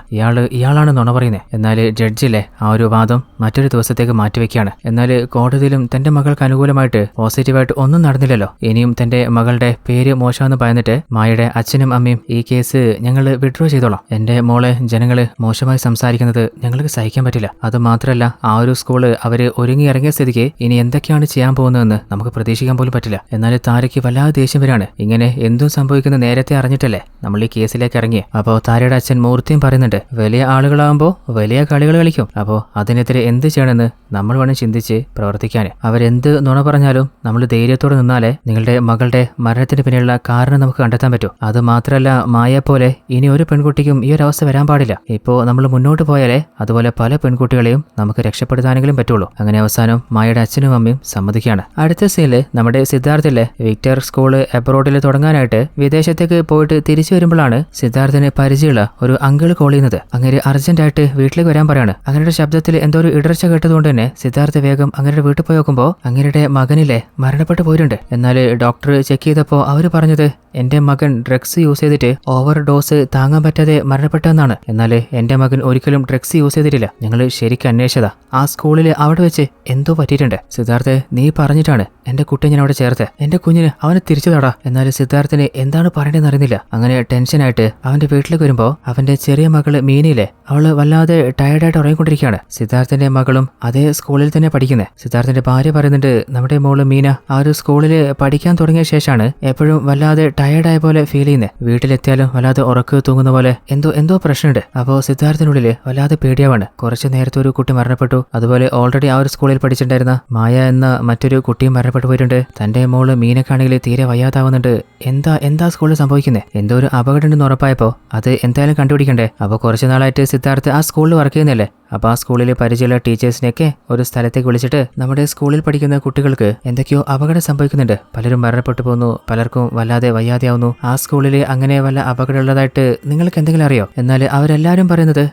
ഇയാളാണ് നുണ പറയുന്നത്. എന്നാൽ ജഡ്ജിലെ ആ ഒരു വാദം മറ്റൊരു ദിവസത്തേക്ക് മാറ്റിവെക്കുകയാണ്. എന്നാൽ കോടതിയിലും തന്റെ മകൾക്ക് അനുകൂലമായിട്ട് പോസിറ്റീവായിട്ട് ഒന്നും നടന്നില്ലല്ലോ. ഇനിയും തന്റെ മകളുടെ പേര് മോശമെന്ന് പറഞ്ഞിട്ട് മായയുടെ അച്ഛനും അമ്മയും ഈ കേസ് ഞങ്ങൾ വിഡ്രോ ചെയ്തോളാം. എന്റെ മോളെ ജനങ്ങള് മോശമായി സംസാരിക്കുന്നത് ഞങ്ങൾക്ക് സഹിക്കാൻ പറ്റില്ല. അത് മാത്രമല്ല ആ ഒരു സ്കൂള് അവര് ഒരുങ്ങി ഇറങ്ങിയ സ്ഥിതിക്ക് ഇനി എന്തൊക്കെയാണ് ചെയ്യാൻ പോകുന്നതെന്ന് നമുക്ക് പ്രതീക്ഷിക്കാൻ പോലും പറ്റില്ല. എന്നാൽ താരയ്ക്ക് വല്ലാതെ ദേഷ്യം വരാണ്. ഇങ്ങനെ എന്തും സംഭവിക്കുന്ന നേരത്തെ അറിഞ്ഞിട്ടല്ലേ നമ്മൾ ഈ കേസിലേക്ക് ഇറങ്ങി. അപ്പോൾ താരയുടെ അച്ഛൻ മൂർത്തിയും പറയുന്നുണ്ട് വലിയ ആളുകളാകുമ്പോൾ വലിയ കളികൾ കളിക്കും. അപ്പോൾ അതിനെതിരെ എന്ത് ചെയ്യണമെന്ന് നമ്മൾ വേണം ചിന്തിച്ച് പ്രവർത്തിക്കാൻ. അവരെന്ത് നുണ പറഞ്ഞാലും നമ്മൾ ധൈര്യത്തോടെ നിന്നാലേ നിങ്ങളുടെ മകളുടെ മരണത്തിന് പിന്നിലുള്ള കാരണം നമുക്ക് കണ്ടെത്താൻ പറ്റൂ. അത് മാത്രമല്ല മായയെ പോലെ ഇനി ഒരു പെൺകുട്ടിക്കും ഈ ഒരു അവസ്ഥ വരാൻ പാടില്ല. ഇപ്പോൾ നമ്മൾ മുന്നോട്ട് പോയാലേ അതുപോലെ പല പെൺകുട്ടികളെയും നമുക്ക് രക്ഷപ്പെടുത്താനെങ്കിലും പറ്റുള്ളൂ. അങ്ങനെ അവസാനം മായയുടെ അച്ഛനും അമ്മയും സമ്മതിക്കുകയാണ്. അടുത്ത സീനില് നമ്മുടെ സിദ്ധാർത്ഥിലെ വിക്ടർ സ്കൂള് അബ്രോഡിൽ തുടങ്ങാനായിട്ട് വിദേശത്തേക്ക് പോയിട്ട് തിരിച്ചു വരുമ്പോഴാണ് സിദ്ധാർത്ഥിന് പരിചയമുള്ള ഒരു അങ്കിൾ കോൾ ചെയ്യുന്നത്. അങ്ങനെ അർജന്റായിട്ട് വീട്ടിലേക്ക് വരാൻ പറയാണ്. അങ്ങനെയുടെ ശബ്ദത്തിൽ എന്തോ ഒരു ഇടർച്ച കേട്ടതുകൊണ്ട് തന്നെ സിദ്ധാർത്ഥ വേഗം അങ്ങയുടെ വീട്ടിൽ പോയി നോക്കുമ്പോൾ അങ്ങയുടെ മകനിലെ മരണപ്പെട്ടു പോയിട്ടുണ്ട്. എന്നാൽ ഡോക്ടർ ചെക്ക് ചെയ്തപ്പോൾ അവർ പറഞ്ഞത് എന്റെ മകൻ ഡ്രഗ്സ് യൂസ് ചെയ്തിട്ട് ഓവർ ഡോസ് താങ്ങാൻ പറ്റാതെ മരണപ്പെട്ടെന്നാണ്. എന്നാൽ എന്റെ മകൻ ഒരിക്കലും ഡ്രഗ്സ് യൂസ് ചെയ്തിട്ടില്ല. ഞങ്ങൾ ശരിക്കും അന്വേഷിച്ചതാ. ആ സ്കൂളിൽ അവിടെ വെച്ച് എന്തോ പറ്റിയിട്ടുണ്ട്. സിദ്ധാർത്ഥ നീ പറഞ്ഞിട്ടാണ് എന്റെ കുട്ടി ഞാൻ അവിടെ ചേർത്ത്. എന്റെ കുഞ്ഞിന് അവനെ തിരിച്ചു തടാ. എന്നാൽ സിദ്ധാർത്ഥിന് എന്താണ് പറയേണ്ടതെന്ന് അറിയുന്നില്ല. അങ്ങനെ ടെൻഷനായിട്ട് അവന്റെ വീട്ടിലേക്ക് വരുമ്പോ അവന്റെ ചെറിയ മകള് മീനയിലെ അവള് വല്ലാതെ ടയർഡായിട്ട് ഉറങ്ങിക്കൊണ്ടിരിക്കുകയാണ്. സിദ്ധാർത്ഥന്റെ മകളും അതേ സ്കൂളിൽ തന്നെ പഠിക്കുന്നത്. സിദ്ധാർത്ഥന്റെ ഭാര്യ പറയുന്നുണ്ട് നമ്മുടെ മോള് മീന ആ ഒരു സ്കൂളിൽ പഠിക്കാൻ തുടങ്ങിയ ശേഷമാണ് എപ്പോഴും വല്ലാതെ ടയർഡായ പോലെ ഫീൽ ചെയ്യുന്നത്. വീട്ടിലെത്തിയാലും വല്ലാതെ ഉറക്ക് തൂങ്ങുന്ന പോലെ എന്തോ പ്രശ്നമുണ്ട്. അപ്പോൾ സിദ്ധാർത്ഥിനുള്ളില് വല്ലാതെ പേടിയാവാണ്. കുറച്ചു നേരത്തെ ഒരു കുട്ടി മരണപ്പെട്ടു. അതുപോലെ ഓൾറെഡി ആ ഒരു സ്കൂളിൽ പഠിച്ചിട്ടുണ്ടായിരുന്ന മായ എന്ന മറ്റൊരു കുട്ടിയും മരണപ്പെട്ടു പോയിട്ടുണ്ട്. തന്റെ മോള് മീനക്കാണെങ്കിൽ തീരെ വയ്യാതാവുന്നുണ്ട്. എന്താ സ്കൂളിൽ സംഭവിക്കുന്നത്? എന്തോ ഒരു അപകടം ഉണ്ടെന്ന് ഉറപ്പായപ്പോ അത് എന്തായാലും കണ്ടുപിടിക്കണ്ടേ. അപ്പോൾ കുറച്ചു നാളായിട്ട് സിദ്ധാർത്ഥ് ആ സ്കൂളിൽ വർക്ക് ചെയ്യുന്നല്ലേ. അപ്പോൾ ആ സ്കൂളിൽ പരിചയമുള്ള ടീച്ചേഴ്സിനെയൊക്കെ ഒരു സ്ഥലത്തേക്ക് വിളിച്ചിട്ട് നമ്മുടെ സ്കൂളിൽ പഠിക്കുന്ന കുട്ടികൾക്ക് എന്തൊക്കെയോ അപകടം സംഭവിക്കുന്നുണ്ട്. പലരും മരണപ്പെട്ടു പോകുന്നു, പലർക്കും വല്ലാതെ വയ്യാതെയാവുന്നു. ആ സ്കൂളിൽ അങ്ങനെ വല്ല അപകടം അപകടമുള്ളതായിട്ട് നിങ്ങൾക്ക് എന്തെങ്കിലും അറിയോ? എന്നാൽ അവരെല്ലാവരും പറയുന്നത്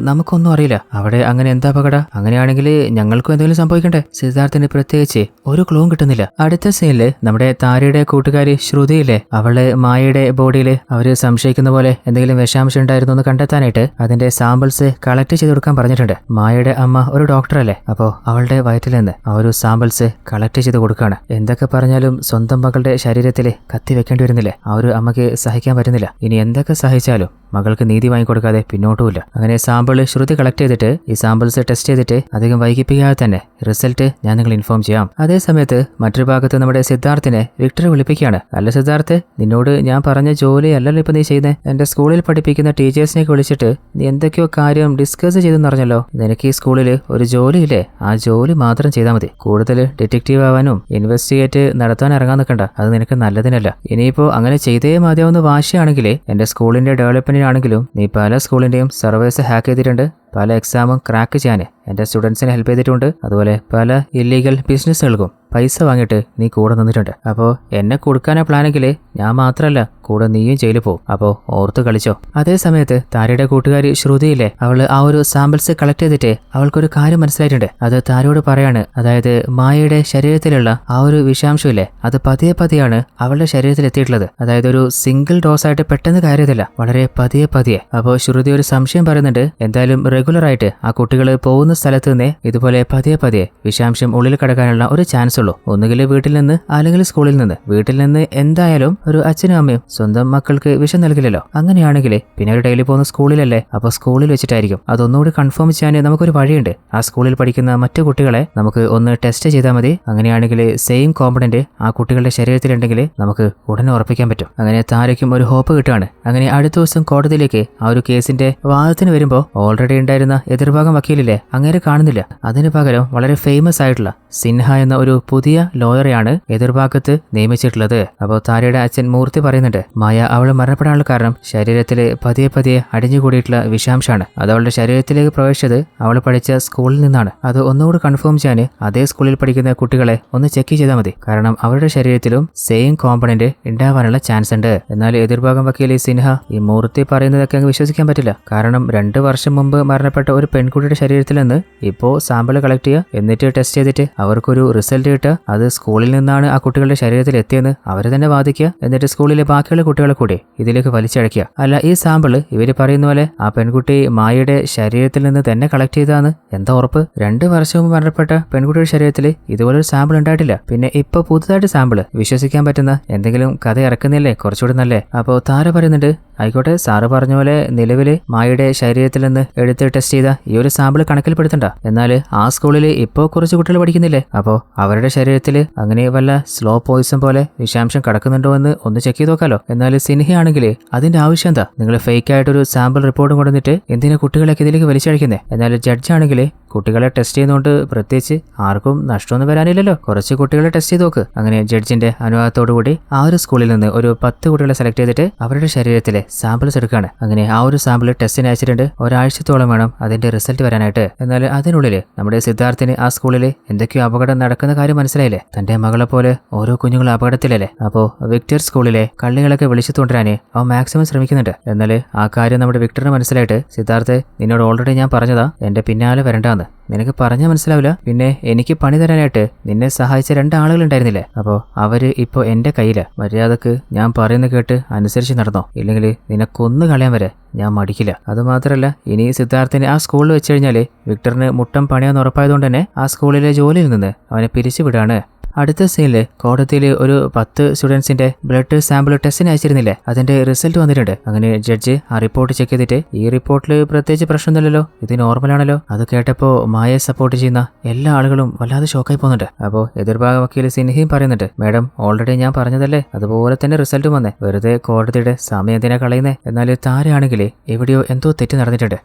നമുക്കൊന്നും അറിയില്ല. അവിടെ അങ്ങനെ എന്താ അപകടം? അങ്ങനെയാണെങ്കിൽ ഞങ്ങൾക്കും എന്തെങ്കിലും സംഭവിക്കണ്ടേ? സിദ്ധാർത്ഥിന് പ്രത്യേകിച്ച് ഒരു ക്ലൂവും കിട്ടുന്നില്ല. അടുത്ത സീനില് നമ്മുടെ താരയുടെ കൂട്ടുകാരി ശ്രുതിയില്ലേ, അവള് മായയുടെ ബോഡിയിൽ അവര് സംശയിക്കുന്ന പോലെ എന്തെങ്കിലും വിഷാംശം ഉണ്ടായിരുന്നു എന്ന് കണ്ടെത്താനായിട്ട് അതിന്റെ സാമ്പിൾസ് കളക്ട് ചെയ്ത് കൊടുക്കാൻ പറഞ്ഞിട്ടുണ്ട്. മായയുടെ അമ്മ ഒരു ഡോക്ടറല്ലേ, അപ്പോ അവളുടെ വയറ്റിൽ നിന്ന് ആ ഒരു സാമ്പിൾസ് കളക്ട് ചെയ്ത് കൊടുക്കുകയാണ്. എന്തൊക്കെ പറഞ്ഞാലും സ്വന്തം മകളുടെ ശരീരത്തിൽ കത്തി വെക്കേണ്ടി വരുന്നില്ലേ, ആ ഒരു അമ്മയ്ക്ക് സഹിക്കാൻ പറ്റുന്നില്ല. ഇനി എന്തൊക്കെ സഹിച്ചാലും മകൾക്ക് നീതി വാങ്ങിക്കൊടുക്കാതെ പിന്നോട്ടുമില്ല. അങ്ങനെ സാമ്പിൾ ശ്രുതി കളക്ട് ചെയ്തിട്ട് ഈ സാമ്പിൾസ് ടെസ്റ്റ് ചെയ്തിട്ട് അധികം വൈകിപ്പിക്കാതെ തന്നെ റിസൾട്ട് ഞാൻ നിങ്ങൾ ഇൻഫോം ചെയ്യാം. അതേ സമയത്ത് മറ്റൊരു ഭാഗത്ത് നമ്മുടെ സിദ്ധാർത്ഥിനെ വിക്ടർ വിളിപ്പിക്കുകയാണ്. അല്ല സിദ്ധാർത്ഥ്, നിന്നോട് ഞാൻ പറഞ്ഞ ജോലി അല്ലല്ലോ ഇപ്പൊ നീ ചെയ്യുന്നത്. എന്റെ സ്കൂളിൽ പഠിപ്പിക്കുന്ന ടീച്ചേഴ്സിനെ വിളിച്ചിട്ട് നീ എന്തൊക്കെയോ കാര്യം ഡിസ്കസ് ചെയ്തെന്ന് പറഞ്ഞല്ലോ. നിനക്ക് ഈ സ്കൂളിൽ ഒരു ജോലിയില്ലേ, ആ ജോലി മാത്രം ചെയ്താൽ മതി. കൂടുതൽ ഡിറ്റക്റ്റീവ് ആവാനും ഇൻവെസ്റ്റിഗേറ്റ് നടത്താൻ ഇറങ്ങാൻ നിൽക്കണ്ട, അത് നിനക്ക് നല്ലതിനല്ല. ഇനിയിപ്പോ അങ്ങനെ ചെയ്തേ മതിയാവുന്ന വാശിയാണെങ്കിൽ എന്റെ സ്കൂളിന്റെ ഡെവലപ്മെന്റിനാണെങ്കിലും നീ പല സ്കൂളിന്റെയും സർവേസ് ഹാക്ക് ചെയ്തിട്ടുണ്ട്, പല എക്സാമും ക്രാക്ക് ചെയ്യാൻ എൻ്റെ സ്റ്റുഡൻസിനെ ഹെൽപ്പ് ചെയ്തിട്ടുണ്ട്, അതുപോലെ പല ഇല്ലീഗൽ ബിസിനസ്സുകൾക്കും പൈസ വാങ്ങിയിട്ട് നീ കൂടെ നിന്നിട്ടുണ്ട്. അപ്പോൾ എന്നെ കൊടുക്കാനാ പ്ലാനെങ്കിൽ ഞാൻ മാത്രമല്ല കൂടെ നീയും ജയിലിൽ പോകും. അപ്പോൾ ഓർത്ത് കളിച്ചോ. അതേ സമയത്ത് താരയുടെ കൂട്ടുകാരി ശ്രുതിയില്ലേ, അവള് ആ ഒരു സാമ്പിൾസ് കളക്ട് ചെയ്തിട്ട് അവൾക്കൊരു കാര്യം മനസ്സിലായിട്ടുണ്ട്. അത് താരയോട് പറയാണ്. അതായത് മായയുടെ ശരീരത്തിലുള്ള ആ ഒരു വിഷാംശമില്ലേ, അത് പതിയെ പതിയാണ് അവളുടെ ശരീരത്തിൽ എത്തിയിട്ടുള്ളത്. അതായത് ഒരു സിംഗിൾ ഡോസ് ആയിട്ട് പെട്ടെന്ന് കയറിയതില്ല, വളരെ പതിയെ. അപ്പോൾ ശ്രുതി ഒരു സംശയം പറയുന്നുണ്ട്. എന്തായാലും റെഗുലർ ആയിട്ട് ആ കുട്ടികൾ പോകുന്ന സ്ഥലത്ത് നിന്നേ ഇതുപോലെ പതിയെ വിഷാംശം ഉള്ളിൽ കടക്കാനുള്ള ഒരു ചാൻസ് ഉള്ളൂ. ഒന്നുകിൽ വീട്ടിൽ നിന്ന് അല്ലെങ്കിൽ സ്കൂളിൽ നിന്ന്. വീട്ടിൽ നിന്ന് എന്തായാലും ഒരു അച്ഛനും അമ്മയും സ്വന്തം മക്കൾക്ക് വിഷം നൽകില്ലല്ലോ. അങ്ങനെയാണെങ്കിൽ പിന്നെ ഒരു ഡെയിലി പോകുന്ന സ്കൂളിലല്ലേ, അപ്പോൾ സ്കൂളിൽ വെച്ചിട്ടായിരിക്കും. അതൊന്നുകൂടി കൺഫേം ചെയ്യാൻ നമുക്കൊരു വഴിയുണ്ട്. ആ സ്കൂളിൽ പഠിക്കുന്ന മറ്റു കുട്ടികളെ നമുക്ക് ഒന്ന് ടെസ്റ്റ് ചെയ്താൽ മതി. അങ്ങനെയാണെങ്കിൽ സെയിം കോമ്പണന്റ് ആ കുട്ടികളുടെ ശരീരത്തിലുണ്ടെങ്കിൽ നമുക്ക് ഉടനെ ഉറപ്പിക്കാൻ പറ്റും. അങ്ങനെ താരയ്ക്കും ഒരു ഹോപ്പ് കിട്ടുകയാണ്. അങ്ങനെ അടുത്ത ദിവസം കോടതിയിലേക്ക് ആ ഒരു കേസിന്റെ വാദത്തിന് വരുമ്പോൾ ഓൾറെഡി ഉണ്ടായിരുന്ന എതിർഭാഗം വക്കീലില്ലേ അങ്ങനെ കാണുന്നില്ല. അതിനു പകരം വളരെ ഫേമസ് ആയിട്ടുള്ള സിൻഹ എന്ന ഒരു പുതിയ ലോയറെയാണ് എതിർഭാഗത്ത് നിയമിച്ചിട്ടുള്ളത്. അപ്പോൾ താരയുടെ അച്ഛൻ മൂർത്തി പറയുന്നുണ്ട്, മായ അവൾ മരണപ്പെടാനുള്ള കാരണം ശരീരത്തിൽ പതിയെ അടിഞ്ഞുകൂടിയിട്ടുള്ള വിഷാംശമാണ്. അത് അവളുടെ ശരീരത്തിലേക്ക് പ്രവേശിച്ചത് അവൾ പഠിച്ച സ്കൂളിൽ നിന്നാണ്. അത് ഒന്നുകൂടി കൺഫേം ചെയ്യാൻ അതേ സ്കൂളിൽ പഠിക്കുന്ന കുട്ടികളെ ഒന്ന് ചെക്ക് ചെയ്താൽ മതി. കാരണം അവരുടെ ശരീരത്തിലും സെയിം കോമ്പണന്റ് ഉണ്ടാവാനുള്ള ചാൻസ് ഉണ്ട്. എന്നാൽ എതിർഭാഗം വക്കീൽ സിൻഹ ഈ മൂർത്തി പറയുന്നതൊക്കെ അങ്ങ് വിശ്വസിക്കാൻ പറ്റില്ല. കാരണം 2 വർഷം മുമ്പ് മരണപ്പെട്ട ഒരു പെൺകുട്ടിയുടെ ശരീരത്തിൽ നിന്ന് ഇപ്പോൾ സാമ്പിൾ കളക്ട് ചെയ്യുക, എന്നിട്ട് ടെസ്റ്റ് ചെയ്തിട്ട് അവർക്കൊരു റിസൾട്ട് കിട്ടുക, അത് സ്കൂളിൽ നിന്നാണ് ആ കുട്ടികളുടെ ശരീരത്തിൽ എത്തിയെന്ന് അവർ തന്നെ വാദിക്കുക, എന്നിട്ട് സ്കൂളിലെ ബാക്കിയുള്ള കുട്ടികളെ കൂടി ഇതിലേക്ക് വലിച്ചഴക്കുക. അല്ല, ഈ സാമ്പിൾ ഇവർ പറയുന്ന പോലെ ആ പെൺകുട്ടി മായയുടെ ശരീരത്തിൽ നിന്ന് തന്നെ കളക്ട് ചെയ്താന്ന് എന്താ ഉറപ്പ്? 2 വർഷം മുമ്പ് മരണപ്പെട്ട പെൺകുട്ടിയുടെ ശരീരത്തിൽ ഇതുപോലൊരു സാമ്പിൾ ഉണ്ടായിട്ടില്ല. പിന്നെ ഇപ്പൊ പുതുതായിട്ട് സാമ്പിൾ വിശ്വസിക്കാൻ പറ്റുന്ന എന്തെങ്കിലും കഥ ഇറക്കുന്നില്ലേ കുറച്ചുകൂടി നല്ലേ. അപ്പോൾ താര പറയുന്നുണ്ട്, ആയിക്കോട്ടെ, സാറ് പറഞ്ഞ പോലെ നിലവിൽ മായയുടെ ശരീരത്തിൽ നിന്ന് എടുത്ത് ടെസ്റ്റ് ചെയ്ത ഈ ഒരു സാമ്പിൾ കണക്കിൽപ്പെടുത്തണ്ട. എന്നാൽ ആ സ്കൂളിൽ ഇപ്പോൾ കുറച്ച് കുട്ടികൾ പഠിക്കുന്നില്ലേ, അപ്പോൾ അവരുടെ ശരീരത്തിൽ അങ്ങനെ വല്ല സ്ലോ പോയിസൺ പോലെ വിഷാംശം കടക്കുന്നുണ്ടോ എന്ന് ഒന്ന് ചെക്ക് ചെയ്ത് നോക്കാലോ. എന്നാൽ സിൻഹയാണെങ്കിൽ അതിന്റെ ആവശ്യം എന്താ? നിങ്ങൾ ഫേക്ക് ആയിട്ടൊരു സാമ്പിൾ റിപ്പോർട്ടും കൊണ്ടുവന്നിട്ട് എന്തിനാ കുട്ടികളൊക്കെ ഇതിലേക്ക് വലിച്ചഴിക്കുന്നത്? എന്നാൽ ജഡ്ജാണെങ്കിൽ കുട്ടികളെ ടെസ്റ്റ് ചെയ്യുന്നതുകൊണ്ട് പ്രത്യേകിച്ച് ആർക്കും നഷ്ടമൊന്നും വരാനില്ലല്ലോ. കുറച്ച് കുട്ടികളെ ടെസ്റ്റ് ചെയ്ത് നോക്ക്. അങ്ങനെ ജഡ്ജിന്റെ അനുവാദത്തോടുകൂടി ആ ഒരു സ്കൂളിൽ നിന്ന് ഒരു 10 കുട്ടികളെ സെലക്ട് ചെയ്തിട്ട് അവരുടെ ശരീരത്തിലെ സാമ്പിൾസ് എടുക്കുകയാണ്. അങ്ങനെ ആ ഒരു സാമ്പിൾ ടെസ്റ്റിന് അയച്ചിട്ടുണ്ട്. ഒരാഴ്ചത്തോളം വേണം അതിന്റെ റിസൾട്ട് വരാനായിട്ട്. എന്നാൽ അതിനുള്ളിൽ നമ്മുടെ സിദ്ധാർത്ഥിന് ആ സ്കൂളിൽ എന്തൊക്കെയോ അപകടം നടക്കുന്ന കാര്യം മനസ്സിലായില്ലേ. തന്റെ മകളെ പോലെ ഓരോ കുഞ്ഞുങ്ങളും അപകടത്തിലല്ലേ. അപ്പോൾ വിക്ടർ സ്കൂളിലെ കള്ളികളൊക്കെ വിളിച്ചു കൊണ്ടുവരാനേ അവൻ മാക്സിമം ശ്രമിക്കുന്നുണ്ട്. എന്നാൽ ആ കാര്യം നമ്മുടെ വിക്ടറിന് മനസ്സിലായിട്ട്, സിദ്ധാർത്ഥ് നിന്നോട് ഓൾറെഡി ഞാൻ പറഞ്ഞതാ എന്റെ പിന്നാലെ വരണ്ടാന്ന്, നിനക്ക് പറഞ്ഞാൽ മനസ്സിലാവില്ല. പിന്നെ എനിക്ക് പണി തരാനായിട്ട് നിന്നെ സഹായിച്ച 2 ആളുകളുണ്ടായിരുന്നില്ലേ, അപ്പോൾ അവര് ഇപ്പോൾ എന്റെ കയ്യില. മര്യാദക്ക് ഞാൻ പറയുന്ന കേട്ട് അനുസരിച്ച് നടന്നോ, ഇല്ലെങ്കിൽ നിനക്കൊന്നു കളയാൻ വരെ ഞാൻ മടിക്കില്ല. അതുമാത്രമല്ല, ഇനി സിദ്ധാർത്ഥിനെ ആ സ്കൂളിൽ വെച്ച് കഴിഞ്ഞാൽ വിക്ടറിന് മുട്ടം പണിയാന്ന് ഉറപ്പായതുകൊണ്ട് തന്നെ ആ സ്കൂളിലെ ജോലിയിൽ നിന്ന് അവനെ പിരിച്ചുവിടാണ്. അടുത്ത സീനിൽ കോടതിയിൽ ഒരു 10 സ്റ്റുഡൻസിന്റെ ബ്ലഡ് സാമ്പിൾ ടെസ്റ്റിന് അയച്ചിരുന്നില്ലേ, അതിന്റെ റിസൾട്ട് വന്നിട്ടുണ്ട്. അങ്ങനെ ജഡ്ജ് ആ റിപ്പോർട്ട് ചെക്ക് ചെയ്തിട്ട് ഈ റിപ്പോർട്ടിൽ പ്രത്യേകിച്ച് പ്രശ്നമൊന്നുമില്ലല്ലോ, ഇത് നോർമലാണല്ലോ. അത് കേട്ടപ്പോൾ മായയെ സപ്പോർട്ട് ചെയ്യുന്ന എല്ലാ ആളുകളും വല്ലാതെ ഷോക്കായി പോകുന്നുണ്ട്. അപ്പോൾ എതിർഭാഗ വക്കീൽ സിൻഹയും പറയുന്നുണ്ട്, മാഡം ഓൾറെഡി ഞാൻ പറഞ്ഞതല്ലേ, അതുപോലെ തന്നെ റിസൾട്ടും വന്നേ, വെറുതെ കോടതിയുടെ സമയം എന്തിനാ കളയുന്നേ. എന്നാൽ താരയാണെങ്കിൽ എവിടെയോ എന്തോ തെറ്റ് നടന്നിട്ടുണ്ട്,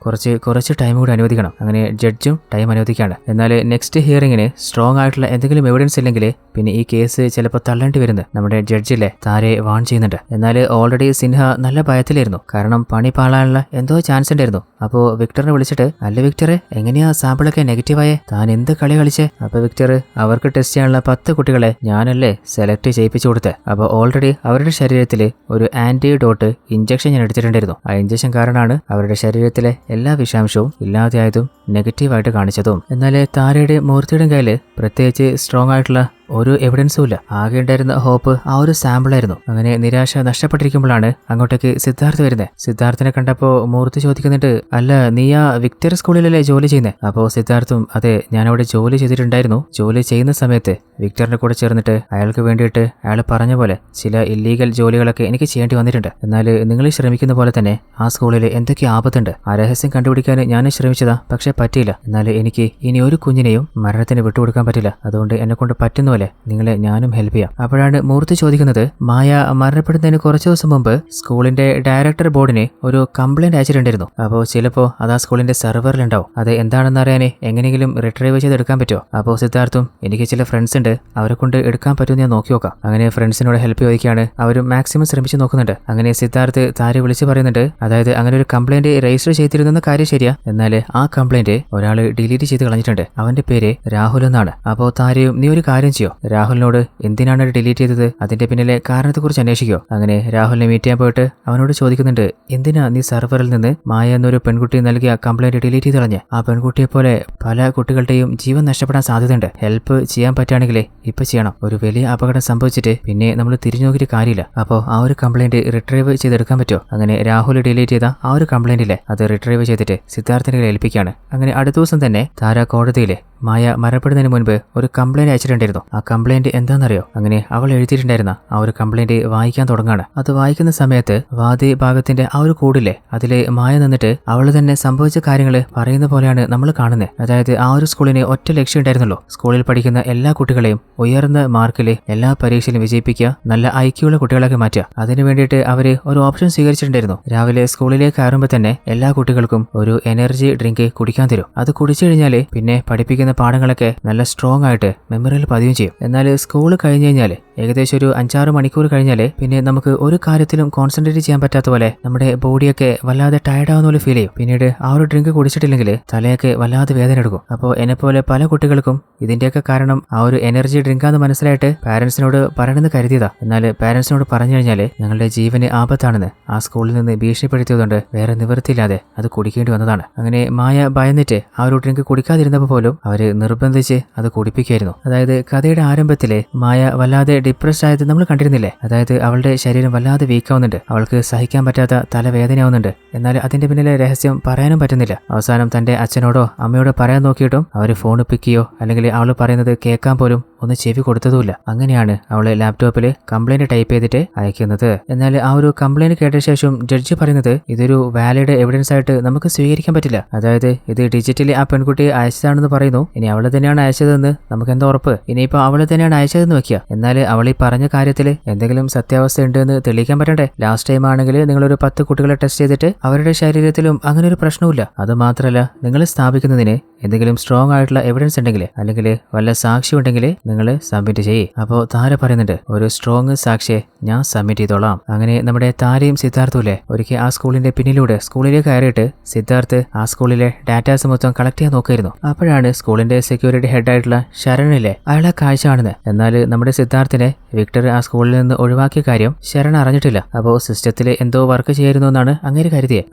കുറച്ച് ടൈം കൂടി അനുവദിക്കണം. അങ്ങനെ ജഡ്ജും ടൈം അനുവദിക്കുകയാണ്. എന്നാൽ നെക്സ്റ്റ് ഹിയറിംഗിന് സ്ട്രോങ് ആയിട്ടുള്ള എന്തെങ്കിലും എവിഡൻസ് ഇല്ലെങ്കിൽ പിന്നെ ഈ കേസ് ചിലപ്പോൾ തള്ളേണ്ടി വരുന്നു നമ്മുടെ ജഡ്ജിലെ താരയെ വാൺ ചെയ്യുന്നുണ്ട്. എന്നാൽ ഓൾറെഡി സിൻഹ നല്ല ഭയത്തിലായിരുന്നു. കാരണം പണി പാളാനുള്ള എന്തോ ചാൻസ് ഉണ്ടായിരുന്നു. അപ്പോൾ വിക്ടറിനെ വിളിച്ചിട്ട്, അല്ല വിക്ടറെ, എങ്ങനെയാ സാമ്പിളൊക്കെ നെഗറ്റീവായേ? താൻ എന്ത് കളി കളിച്ചേ? അപ്പോൾ വിക്ടർ, അവർക്ക് ടെസ്റ്റ് ചെയ്യാനുള്ള 10 കുട്ടികളെ ഞാനല്ലേ സെലക്ട് ചെയ്യിപ്പിച്ചു കൊടുത്തത്. അപ്പോൾ ഓൾറെഡി അവരുടെ ശരീരത്തിൽ ഒരു ആന്റിഡോട്ട് ഇഞ്ചക്ഷൻ ഞാൻ എടുത്തിട്ടുണ്ടായിരുന്നു. ആ ഇഞ്ചക്ഷൻ കാരണമാണ് അവരുടെ ശരീരത്തിലെ എല്ലാ വിഷാംശവും ഇല്ലാതെയായതും നെഗറ്റീവായിട്ട് കാണിച്ചതും. എന്നാൽ താരയുടെ മൂർത്തിയുടെ കയ്യിൽ പ്രത്യേകിച്ച് സ്ട്രോങ് ആയിട്ടുള്ള ഒരു എവിഡൻസും ഇല്ല. ആകെ ഉണ്ടായിരുന്ന ഹോപ്പ് ആ ഒരു സാമ്പിളായിരുന്നു. അങ്ങനെ നിരാശ നഷ്ടപ്പെട്ടിരിക്കുമ്പോഴാണ് അങ്ങോട്ടേക്ക് സിദ്ധാർത്ഥ് വരുന്നത്. സിദ്ധാർത്ഥിനെ കണ്ടപ്പോൾ മൂർത്തി ചോദിക്കുന്നുണ്ട്, അല്ല നീ ആ വിക്ടർ സ്കൂളിലല്ലേ ജോലി ചെയ്യുന്നത്? അപ്പോൾ സിദ്ധാർത്ഥും, അതെ, ഞാൻ അവിടെ ജോലി ചെയ്തിട്ടുണ്ടായിരുന്നു. ജോലി ചെയ്യുന്ന സമയത്ത് വിക്ടറിന്റെ കൂടെ ചേർന്നിട്ട് അയാൾക്ക് വേണ്ടിയിട്ട് അയാൾ പറഞ്ഞ പോലെ ചില ഇല്ലീഗൽ ജോലികളൊക്കെ എനിക്ക് ചെയ്യേണ്ടി വന്നിട്ടുണ്ട്. എന്നാൽ നിങ്ങൾ ശ്രമിക്കുന്ന പോലെ തന്നെ ആ സ്കൂളിൽ എന്തൊക്കെ ആപത്തുണ്ട്. ആ രഹസ്യം കണ്ടുപിടിക്കാൻ ഞാൻ ശ്രമിച്ചതാ, പക്ഷെ പറ്റിയില്ല. എന്നാൽ എനിക്ക് ഇനി ഒരു കുഞ്ഞിനെയും മരണത്തിന് വിട്ടുകൊടുക്കാൻ പറ്റില്ല. അതുകൊണ്ട് എന്നെ കൊണ്ട് പറ്റുന്ന നിങ്ങളെ ഞാനും ഹെൽപ്പ് ചെയ്യാം. അപ്പോഴാണ് മൂർത്തി ചോദിക്കുന്നത്, മായ മരണപ്പെടുന്നതിന് കുറച്ചു ദിവസം മുമ്പ് സ്കൂളിന്റെ ഡയറക്ടർ ബോർഡിന് ഒരു കംപ്ലൈന്റ് അയച്ചിട്ടുണ്ടായിരുന്നു. അപ്പോൾ ചിലപ്പോൾ അത് ആ സ്കൂളിന്റെ സെർവറിലുണ്ടാവും. അത് എന്താണെന്ന് അറിയാനേ എങ്ങനെയെങ്കിലും റിട്രൈവ് ചെയ്തെടുക്കാൻ പറ്റുമോ? അപ്പോൾ സിദ്ധാർത്ഥും, എനിക്ക് ചില ഫ്രണ്ട്സ് ഉണ്ട്, അവരെ കൊണ്ട് എടുക്കാൻ പറ്റുമെന്ന് ഞാൻ നോക്കി നോക്കാം. അങ്ങനെ ഫ്രണ്ട്സിനോട് ഹെൽപ്പ് ചോദിക്കുകയാണ്. അവരും മാക്സിമം ശ്രമിച്ചു നോക്കുന്നുണ്ട്. അങ്ങനെ സിദ്ധാർത്ഥ് താരെ വിളിച്ച് പറയുന്നുണ്ട്, അതായത് അങ്ങനെ ഒരു കംപ്ലൈന്റ് രജിസ്റ്റർ ചെയ്തിരുന്നെന്ന കാര്യം ശരിയാ, എന്നാൽ ആ കംപ്ലൈന്റ് ഒരാൾ ഡിലീറ്റ് ചെയ്ത് കളഞ്ഞിട്ടുണ്ട്. അവന്റെ പേര് രാഹുൽ എന്നാണ്. അപ്പോൾ താരയും, നീ ഒരു കാര്യം ചെയ്യോ, രാഹുലിനോട് എന്തിനാണ് ഡിലീറ്റ് ചെയ്തത്, അതിന്റെ പിന്നിലെ കാരണത്തെക്കുറിച്ച് അന്വേഷിക്കോ. അങ്ങനെ രാഹുലിനെ മീറ്റ് ചെയ്യാൻ പോയിട്ട് അവനോട് ചോദിക്കുന്നുണ്ട്, എന്തിനാ നീ സെർവറിൽ നിന്ന് മായ എന്നൊരു പെൺകുട്ടി നൽകിയ കംപ്ലൈന്റ് ഡിലീറ്റ് ചെയ്ത് കളഞ്ഞ്? ആ പെൺകുട്ടിയെ പോലെ പല കുട്ടികളുടെയും ജീവൻ നഷ്ടപ്പെടാൻ സാധ്യതയുണ്ട്. ഹെൽപ്പ് ചെയ്യാൻ പറ്റുകയാണെങ്കിലേ ഇപ്പൊ ചെയ്യണം. ഒരു വലിയ അപകടം സംഭവിച്ചിട്ട് പിന്നെ നമ്മൾ തിരിഞ്ഞു നോക്കിയിട്ട് കാര്യമില്ല. അപ്പോൾ ആ ഒരു കംപ്ലൈന്റ് റിട്രൈവ് ചെയ്തെടുക്കാൻ പറ്റുമോ? അങ്ങനെ രാഹുൽ ഡിലീറ്റ് ചെയ്ത ആ ഒരു കംപ്ലൈന്റിലെ അത് റിട്രൈവ് ചെയ്തിട്ട് സിദ്ധാർത്ഥിനെ ഏൽപ്പിക്കുകയാണ്. അങ്ങനെ അടുത്ത ദിവസം തന്നെ താര കോടതിയിലെ മായ മരണപ്പെടുന്നതിന് മുൻപ് ഒരു കംപ്ലൈന്റ് അയച്ചിട്ടുണ്ടായിരുന്നു. ആ കംപ്ലൈന്റ് എന്താണെന്നറിയോ? അങ്ങനെ അവൾ എഴുതിയിട്ടുണ്ടായിരുന്ന ആ ഒരു കംപ്ലൈന്റ് വായിക്കാൻ തുടങ്ങാണ്. അത് വായിക്കുന്ന സമയത്ത് വാദി ഭാഗത്തിന്റെ ആ ഒരു കൂടില്ലേ, അതില് മായ നിന്നിട്ട് അവൾ തന്നെ സംഭവിച്ച കാര്യങ്ങൾ പറയുന്ന പോലെയാണ് നമ്മൾ കാണുന്നത്. അതായത് ആ ഒരു സ്കൂളിന് ഒറ്റ ലക്ഷ്യം ഉണ്ടായിരുന്നുള്ളൂ, സ്കൂളിൽ പഠിക്കുന്ന എല്ലാ കുട്ടികളെയും ഉയർന്ന മാർക്കില് എല്ലാ പരീക്ഷയിലും വിജയിപ്പിക്കുക, നല്ല ഐക്യമുള്ള കുട്ടികളൊക്കെ മാറ്റുക. അതിനു വേണ്ടിയിട്ട് അവര് ഒരു ഓപ്ഷൻ സ്വീകരിച്ചിട്ടുണ്ടായിരുന്നു. രാവിലെ സ്കൂളിലേക്ക് കയറുമ്പോൾ തന്നെ എല്ലാ കുട്ടികൾക്കും ഒരു എനർജി ഡ്രിങ്ക് കുടിക്കാൻ തരും. അത് കുടിച്ചു കഴിഞ്ഞാൽ പിന്നെ പഠിപ്പിക്കുന്ന പാഠങ്ങളൊക്കെ നല്ല സ്ട്രോങ് ആയിട്ട് മെമ്മറിയിൽ പതിയും ചെയ്യും. എന്നാൽ സ്കൂൾ കഴിഞ്ഞ് കഴിഞ്ഞാൽ ഏകദേശം ഒരു 5-6 മണിക്കൂർ കഴിഞ്ഞാൽ പിന്നെ നമുക്ക് ഒരു കാര്യത്തിലും കോൺസെൻട്രേറ്റ് ചെയ്യാൻ പറ്റാത്ത പോലെ നമ്മുടെ ബോഡിയൊക്കെ വല്ലാതെ ടയർഡ് ആവുന്ന പോലെ ഫീൽ ചെയ്യും. പിന്നീട് ആ ഒരു ഡ്രിങ്ക് കുടിച്ചിട്ടില്ലെങ്കിൽ തലയൊക്കെ വല്ലാതെ വേദന എടുക്കും. അപ്പോൾ എന്നെപ്പോലെ പല കുട്ടികൾക്കും ഇതിന്റെയൊക്കെ കാരണം ആ ഒരു എനർജി ഡ്രിങ്കാന്ന് മനസ്സിലായിട്ട് പാരന്റ്സിനോട് പറയണമെന്ന് കരുതിയതാ. എന്നാൽ പാരന്റ്സിനോട് പറഞ്ഞു കഴിഞ്ഞാൽ ഞങ്ങളുടെ ജീവന് ആപത്താണെന്ന് ആ സ്കൂളിൽ നിന്ന് ഭീഷണിപ്പെടുത്തിയതുകൊണ്ട് വേറെ നിവൃത്തിയില്ലാതെ അത് കുടിക്കേണ്ടി വന്നതാണ്. അങ്ങനെ മായ ഭയന്നിട്ട് ആ ഒരു ഡ്രിങ്ക് കുടിക്കാതിരുന്നപ്പോൾ പോലും അവര് നിർബന്ധിച്ച് അത് കുടിപ്പിക്കുകയായിരുന്നു. അതായത് കഥയുടെ ആരംഭത്തിലെ മായ വല്ലാതെ ഡിപ്രസ്ഡ് ആയത് നമ്മൾ കണ്ടിരുന്നില്ലേ? അതായത് അവളുടെ ശരീരം വല്ലാതെ വീക്കാവുന്നുണ്ട്, അവൾക്ക് സഹിക്കാൻ പറ്റാത്ത തലവേദനയാവുന്നുണ്ട്. എന്നാൽ അതിന്റെ പിന്നിലെ രഹസ്യം പറയാനും പറ്റുന്നില്ല. അവസാനം തന്റെ അച്ഛനോടോ അമ്മയോടോ പറയാൻ നോക്കിയിട്ടും അവർ ഫോൺ പിക്കുകയോ അല്ലെങ്കിൽ അവൾ പറയുന്നത് കേൾക്കാൻ പോലും ഒന്ന് ചെവി കൊടുത്തതുമില്ല. അങ്ങനെയാണ് അവള് ലാപ്ടോപ്പിൽ കംപ്ലൈന്റ് ടൈപ്പ് ചെയ്തിട്ട് അയക്കുന്നത്. എന്നാൽ ആ ഒരു കംപ്ലൈന്റ് കേട്ട ശേഷം ജഡ്ജി പറയുന്നത് ഇതൊരു വാലിഡ് എവിഡൻസ് ആയിട്ട് നമുക്ക് സ്വീകരിക്കാൻ പറ്റില്ല. അതായത് ഇത് ഡിജിറ്റലി ആ പെൺകുട്ടി അയച്ചതാണെന്ന് പറയുന്നു. ഇനി അവള് തന്നെയാണ് അയച്ചതെന്ന് നമുക്ക് എന്താ ഉറപ്പ്? ഇനിയിപ്പോ അവള് തന്നെയാണ് അയച്ചതെന്ന് വെക്കുക. എന്നാൽ അവൾ ഈ പറഞ്ഞ കാര്യത്തിൽ എന്തെങ്കിലും സത്യാവസ്ഥ ഉണ്ട് എന്ന് തെളിയിക്കാൻ പറ്റണ്ടേ? ലാസ്റ്റ് ടൈം ആണെങ്കിൽ നിങ്ങളൊരു 10 കുട്ടികളെ ടെസ്റ്റ് ചെയ്തിട്ട് അവരുടെ ശരീരത്തിലും അങ്ങനെ ഒരു പ്രശ്നമില്ല. അത് മാത്രമല്ല, നിങ്ങൾ സ്ഥാപിക്കുന്നതിന് എന്തെങ്കിലും സ്ട്രോങ് ആയിട്ടുള്ള എവിഡൻസ് ഉണ്ടെങ്കിൽ അല്ലെങ്കിൽ വല്ല സാക്ഷി ഉണ്ടെങ്കിൽ നിങ്ങൾ സബ്മിറ്റ് ചെയ്യ്. അപ്പോൾ താര പറയുന്നുണ്ട്, ഒരു സ്ട്രോങ് സാക്ഷിയെ ഞാൻ സബ്മിറ്റ് ചെയ്തോളാം. അങ്ങനെ നമ്മുടെ താരയും സിദ്ധാർത്ഥുല്ലേ ഒരിക്കൽ ആ സ്കൂളിന്റെ പിന്നിലൂടെ സ്കൂളിലേക്ക് കയറിയിട്ട് സിദ്ധാർത്ഥ് ആ സ്കൂളിലെ ഡാറ്റാസ് മൊത്തം കളക്ട് ചെയ്യാൻ നോക്കായിരുന്നു. അപ്പോഴാണ് സ്കൂളിന്റെ സെക്യൂരിറ്റി ഹെഡ് ആയിട്ടുള്ള ശരണില്ലേ അയാളെ കാഴ്ച കാണുന്നത്. എന്നാൽ നമ്മുടെ സിദ്ധാർത്ഥിനെ വിക്ടർ ആ സ്കൂളിൽ നിന്ന് ഒഴിവാക്കിയ കാര്യം ശരൺ അറിഞ്ഞിട്ടില്ല. അപ്പോൾ സിസ്റ്റത്തിൽ എന്തോ വർക്ക് ചെയ്യായിരുന്നു എന്നാണ് അങ്ങനെ കരുതിയത്.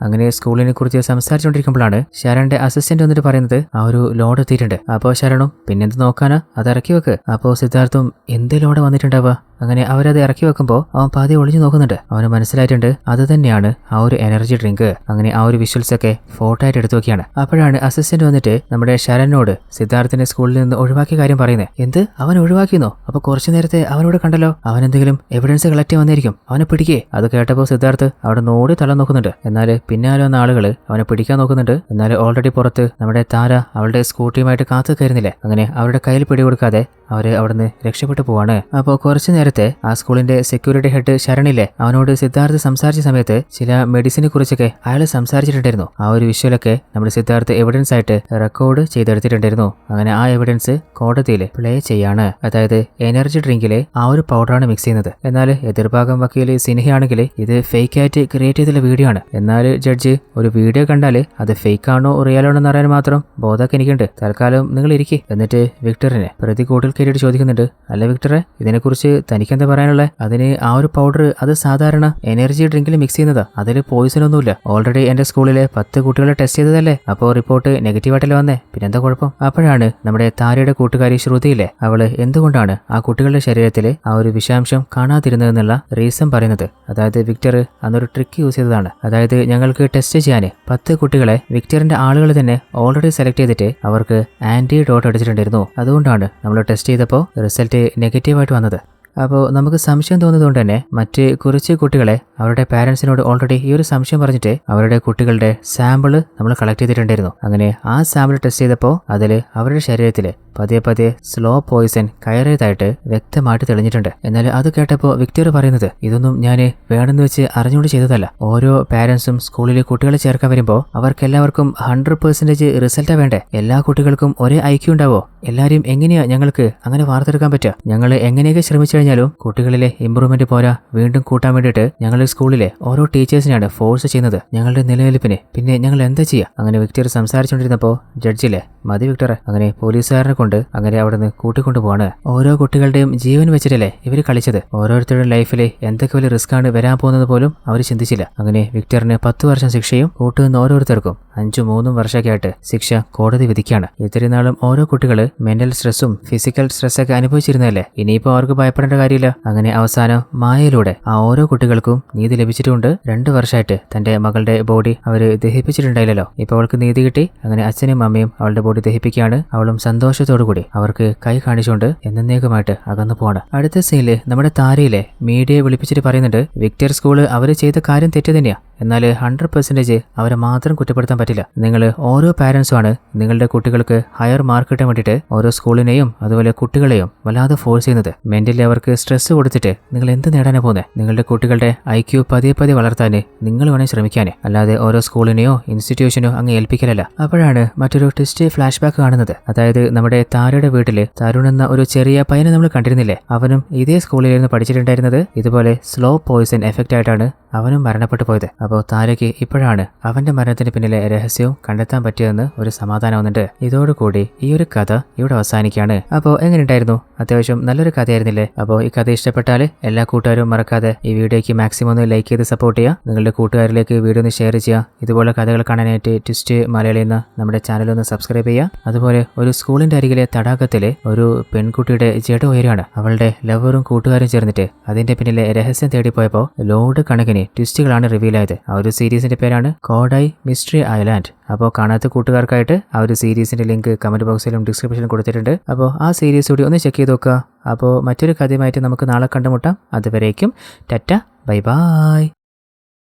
അങ്ങനെ സ്കൂളിനെ കുറിച്ച് സംസാരിച്ചുകൊണ്ടിരിക്കുമ്പോഴാണ് ശരണിന്റെ അസിസ്റ്റന്റ് വന്നിട്ട് പറയുന്നത് ആ ഒരു ലോഡ് എത്തിയിട്ടുണ്ട്. അപ്പോൾ ശരണും പിന്നെന്ത് നോക്കാനാ, അത് ഇറക്കി വെക്ക്. അപ്പോൾ സിദ്ധാർത്ഥും എന്ത് ലോഡ് വന്നിട്ടുണ്ടാവുക? അങ്ങനെ അവരത് ഇറക്കി വെക്കുമ്പോൾ അവൻ പാതി ഒളിഞ്ഞു നോക്കുന്നുണ്ട്. അവന് മനസ്സിലായിട്ടുണ്ട് അത് തന്നെയാണ് ആ ഒരു എനർജി ഡ്രിങ്ക്. അങ്ങനെ ആ ഒരു വിഷ്വൽസ് ഒക്കെ ഫോട്ടോ ആയിട്ട് എടുത്തു വെക്കുകയാണ്. അപ്പോഴാണ് അസിസ്റ്റന്റ് വന്നിട്ട് നമ്മുടെ ശരണിനോട് സിദ്ധാർത്ഥിനെ സ്കൂളിൽ നിന്ന് ഒഴിവാക്കിയ കാര്യം പറയുന്നത്. എന്ത്, അവൻ ഒഴിവാക്കിയെന്നോ? അപ്പൊ കുറച്ചു നേരത്തെ അവനോട് കണ്ടല്ലോ, അവൻ എന്തെങ്കിലും എവിഡൻസ് കളക്ട് ചെയ്യാൻ വന്നിരിക്കും, അവനെ പിടിക്കേ. അത് കേട്ടപ്പോൾ സിദ്ധാർത്ഥ് അവിടെ നോടി തല നോക്കുന്നുണ്ട്. എന്നാൽ പിന്നാലെ വന്ന ആളുകൾ അവനെ പിടിക്കാൻ നോക്കുന്നുണ്ട്. എന്നാൽ ഓൾറെഡി പുറത്ത് നമ്മുടെ താര അവളുടെ സ്കൂട്ടിയുമായിട്ട് കാത്തു കയറുന്നില്ലേ. അങ്ങനെ അവരുടെ കയ്യിൽ പിടികൊടുക്കാതെ അവര് അവിടുന്ന് രക്ഷപ്പെട്ടു പോവാണ്. അപ്പോൾ കുറച്ചു നേരത്തെ നേരത്തെ ആ സ്കൂളിന്റെ സെക്യൂരിറ്റി ഹെഡ് ശരണില്ലേ അവനോട് സിദ്ധാർത്ഥ് സംസാരിച്ച സമയത്ത് ചില മെഡിസിനെ കുറിച്ചൊക്കെ അയാൾ സംസാരിച്ചിട്ടുണ്ടായിരുന്നു. ആ ഒരു വിഷ്വലൊക്കെ നമ്മുടെ സിദ്ധാർത്ഥ് എവിഡൻസ് ആയിട്ട് റെക്കോർഡ് ചെയ്തെടുത്തിട്ടുണ്ടായിരുന്നു. അങ്ങനെ ആ എവിഡൻസ് കോടതിയിൽ പ്ലേ ചെയ്യാണ്. അതായത് എനർജി ഡ്രിങ്കിലെ ആ ഒരു പൗഡറാണ് മിക്സ് ചെയ്യുന്നത്. എന്നാൽ എതിർഭാഗം വക്കീൽ സിൻഹയാണെങ്കിൽ ഇത് ഫേക്ക് ആയിട്ട് ക്രിയേറ്റ് ചെയ്തുള്ള വീഡിയോ ആണ്. എന്നാൽ ജഡ്ജ് ഒരു വീഡിയോ കണ്ടാൽ അത് ഫേക്ക് ആണോ റിയൽ ആണോ എന്ന് അറിയാൻ മാത്രം ബോധമൊക്കെ എനിക്കുണ്ട്. തൽക്കാലം നിങ്ങൾ ഇരിക്കും. എന്നിട്ട് വിക്ടറിനെ പ്രതി കൂടുതൽ കയറിയിട്ട് ചോദിക്കുന്നുണ്ട്, അല്ല വിക്ടറെ, ഇതിനെക്കുറിച്ച് തനിക്കെന്താ പറയാനുള്ളത്? അതിന് ആ ഒരു പൗഡർ അത് സാധാരണ എനർജി ഡ്രിങ്കിൽ മിക്സ് ചെയ്യുന്നതാ, അതിൽ പോയിസൺ ഒന്നുമില്ല. ഓൾറെഡി എന്റെ സ്കൂളിലെ 10 കുട്ടികളെ ടെസ്റ്റ് ചെയ്തതല്ലേ, അപ്പോൾ റിപ്പോർട്ട് നെഗറ്റീവായിട്ടല്ലേ വന്നേ, പിന്നെന്താ കുഴപ്പം? അപ്പോഴാണ് നമ്മുടെ താരയുടെ കൂട്ടുകാരി ശ്രുതിയില്ലേ, അവള് എന്തുകൊണ്ടാണ് ആ കുട്ടികളുടെ ശരീരത്തിൽ ആ ഒരു വിഷാംശം കാണാതിരുന്നതെന്നുള്ള റീസൺ പറയുന്നത്. അതായത് വിക്ടർ അന്നൊരു ട്രിക്ക് യൂസ് ചെയ്തതാണ്. അതായത് ഞങ്ങൾക്ക് ടെസ്റ്റ് ചെയ്യാൻ 10 കുട്ടികളെ വിക്ടറിന്റെ ആളുകൾ തന്നെ ഓൾറെഡി സെലക്ട് ചെയ്തിട്ട് അവർക്ക് ആന്റിഡോട്ട് അടിച്ചിട്ടുണ്ടായിരുന്നു. അതുകൊണ്ടാണ് നമ്മൾ ടെസ്റ്റ് ചെയ്തപ്പോൾ റിസൾട്ട് നെഗറ്റീവായിട്ട് വന്നത്. അപ്പോൾ നമുക്ക് സംശയം തോന്നുന്നതുകൊണ്ട് തന്നെ മറ്റ് കുറച്ച് കുട്ടികളെ അവരുടെ പാരൻസിനോട് ഓൾറെഡി ഈ ഒരു സംശയം പറഞ്ഞിട്ട് അവരുടെ കുട്ടികളുടെ സാമ്പിള് നമ്മൾ കളക്ട് ചെയ്തിട്ടുണ്ടായിരുന്നു. അങ്ങനെ ആ സാമ്പിൾ ടെസ്റ്റ് ചെയ്തപ്പോൾ അതിൽ അവരുടെ ശരീരത്തിൽ പതിയെ സ്ലോ പോയിസൺ കയറിയതായിട്ട് വ്യക്തമായിട്ട് തെളിഞ്ഞിട്ടുണ്ട്. എന്നാൽ അത് കേട്ടപ്പോൾ വിക്ടർ പറയുന്നത്, ഇതൊന്നും ഞാൻ വേണമെന്ന് വെച്ച് അറിഞ്ഞുകൊണ്ട് ചെയ്തതല്ല. ഓരോ പാരൻസും സ്കൂളിലെ കുട്ടികളെ ചേർക്കാൻ വരുമ്പോൾ അവർക്കെല്ലാവർക്കും 100% റിസൾട്ടാ വേണ്ടേ? എല്ലാ കുട്ടികൾക്കും ഒരേ ഐക്യു ഉണ്ടാവോ? എല്ലാവരും എങ്ങനെയാ ഞങ്ങൾക്ക് അങ്ങനെ വാർത്തെടുക്കാൻ പറ്റുക? ഞങ്ങൾ എങ്ങനെയൊക്കെ ശ്രമിച്ചു കഴിഞ്ഞാലും കുട്ടികളിലെ ഇമ്പ്രൂവ്മെന്റ് പോരാ, വീണ്ടും കൂട്ടാൻ വേണ്ടിയിട്ട് ഞങ്ങളുടെ സ്കൂളിലെ ഓരോ ടീച്ചേഴ്സിനെയാണ് ഫോഴ്സ് ചെയ്യുന്നത് ഞങ്ങളുടെ നിലനിൽപ്പിന്. പിന്നെ ഞങ്ങൾ എന്താ ചെയ്യുക? അങ്ങനെ വിക്ടർ സംസാരിച്ചുകൊണ്ടിരുന്നപ്പോൾ ജഡ്ജിലെ മതി വിക്ടറെ, അങ്ങനെ പോലീസുകാരനെ കൊണ്ട് അങ്ങനെ അവിടെ നിന്ന് കൂട്ടിക്കൊണ്ടു പോവാണ്. ഓരോ കുട്ടികളുടെയും ജീവൻ വെച്ചിട്ടല്ലേ ഇവർ കളിച്ചത്. ഓരോരുത്തരുടെ ലൈഫിൽ എന്തൊക്കെ വലിയ റിസ്ക് ആണ് വരാൻ പോകുന്നത് പോലും അവർ ചിന്തിച്ചില്ല. അങ്ങനെ വിക്ടറിന് 10 വർഷം ശിക്ഷയും കൂട്ടുനിന്ന് ഓരോരുത്തർക്കും 5-3 വർഷമൊക്കെ ആയിട്ട് ശിക്ഷ കോടതി വിധിക്കുകയാണ്. ഇത്രയും നാളും ഓരോ കുട്ടികൾ മെന്റൽ സ്ട്രെസ്സും ഫിസിക്കൽ സ്ട്രെസ്സൊക്കെ അനുഭവിച്ചിരുന്നല്ലേ, ഇനിയിപ്പോൾ അവർക്ക് ഭയപ്പെടേണ്ട കാര്യമില്ല. അങ്ങനെ അവസാനം മായയിലൂടെ ആ ഓരോ കുട്ടികൾക്കും നീതി ലഭിച്ചിട്ടുണ്ട്. 2 വർഷമായിട്ട് തന്റെ മകളുടെ ബോഡി അവര് ദഹിപ്പിച്ചിട്ടുണ്ടായില്ലല്ലോ, ഇപ്പൊ അവൾക്ക് നീതി കിട്ടി. അങ്ങനെ അച്ഛനും അമ്മയും അവളുടെ ബോഡി ദഹിപ്പിക്കുകയാണ്. അവളും സന്തോഷത്തോടുകൂടി അവർക്ക് കൈ കാണിച്ചുകൊണ്ട് എന്നേക്കുമായിട്ട് അകന്നു പോവാണ്. അടുത്ത സീനില് നമ്മുടെ താരയിലെ മീഡിയയെ വിളിപ്പിച്ചിട്ട് പറയുന്നുണ്ട്, വിക്ടർ സ്കൂള് അവര് ചെയ്ത കാര്യം തെറ്റ് തന്നെയാ, എന്നാൽ 100% അവരെ മാത്രം കുറ്റപ്പെടുത്താൻ പറ്റില്ല. നിങ്ങൾ ഓരോ പാരൻസുമാണ് നിങ്ങളുടെ കുട്ടികൾക്ക് ഹയർ മാർക്ക് കിട്ടാൻ വേണ്ടിയിട്ട് ഓരോ സ്കൂളിനെയും അതുപോലെ കുട്ടികളെയും വല്ലാതെ ഫോഴ്സ് ചെയ്യുന്നത്. മെന്റലി അവർക്ക് സ്ട്രെസ് കൊടുത്തിട്ട് നിങ്ങൾ എന്ത് നേടാനാണ് പോകുന്നത്? നിങ്ങളുടെ കുട്ടികളുടെ IQ പതിയെ വളർത്താൻ നിങ്ങൾ വേണേൽ ശ്രമിക്കാൻ, അല്ലാതെ ഓരോ സ്കൂളിനെയോ ഇൻസ്റ്റിറ്റ്യൂഷനോ അങ്ങ് ഏൽപ്പിക്കലല്ല. അപ്പോഴാണ് മറ്റൊരു ട്വിസ്റ്റ് ഫ്ലാഷ് ബാക്ക് കാണുന്നത്. അതായത് നമ്മുടെ താരയുടെ വീട്ടില് തരുൺ എന്ന ഒരു ചെറിയ പയ്യനെ നമ്മൾ കണ്ടിരുന്നില്ലേ, അവനും ഇതേ സ്കൂളിലായിരുന്നു പഠിച്ചിട്ടുണ്ടായിരുന്നത്. ഇതുപോലെ സ്ലോ പോയിസൺ എഫക്റ്റ് ആയിട്ടാണ് അവനും മരണപ്പെട്ടു പോയത്. അപ്പോൾ താരയ്ക്ക് ഇപ്പോഴാണ് അവന്റെ മരണത്തിന് പിന്നിലെ രഹസ്യവും കണ്ടെത്താൻ പറ്റിയതെന്ന് ഒരു സമാധാനമാവുന്നുണ്ട്. ഇതോടുകൂടി ഈ ഒരു കഥ ഇവിടെ അവസാനിക്കുകയാണ്. അപ്പോൾ എങ്ങനെയുണ്ടായിരുന്നു? അത്യാവശ്യം നല്ലൊരു കഥയായിരുന്നില്ലേ? അപ്പോൾ ഈ കഥ ഇഷ്ടപ്പെട്ടാൽ എല്ലാ കൂട്ടുകാരും മറക്കാതെ ഈ വീഡിയോയ്ക്ക് മാക്സിമം ഒന്ന് ലൈക്ക് ചെയ്ത് സപ്പോർട്ട് ചെയ്യുക. നിങ്ങളുടെ കൂട്ടുകാരിലേക്ക് വീഡിയോ ഒന്ന് ഷെയർ ചെയ്യുക. ഇതുപോലെ കഥകൾ കാണാനായിട്ട് ട്വിസ്റ്റ് മലയാളി എന്ന നമ്മുടെ ചാനൽ ഒന്ന് സബ്സ്ക്രൈബ് ചെയ്യുക. അതുപോലെ ഒരു സ്കൂളിന്റെ അരികിലെ തടാകത്തിലെ ഒരു പെൺകുട്ടിയുടെ ജഡ ഉയരാണ്. അവളുടെ ലവറും കൂട്ടുകാരും ചേർന്നിട്ട് അതിന്റെ പിന്നിലെ രഹസ്യം തേടിപ്പോയപ്പോൾ ലോഡ് കണക്കിന് ട്വിസ്റ്റുകളാണ് റിവീൽ ആയത്. ആ ഒരു സീരീസിന്റെ പേരാണ് കോഡൈ മിസ്റ്ററി ഐലാൻഡ്. അപ്പോൾ കാണാത്ത കൂട്ടുകാർക്കായിട്ട് ആ ഒരു സീരീസിന്റെ ലിങ്ക് കമന്റ് ബോക്സിലും ഡിസ്ക്രിപ്ഷനിലും കൊടുത്തിട്ടുണ്ട്. അപ്പോൾ ആ സീരീസ് കൂടി ഒന്ന് ചെക്ക് ചെയ്ത് നോക്കുക. അപ്പോൾ മറ്റൊരു കഥയുമായിട്ട് നമുക്ക് നാളെ കണ്ടുമുട്ടാം. അതുവരേക്കും ടാറ്റ, ബൈ ബൈ.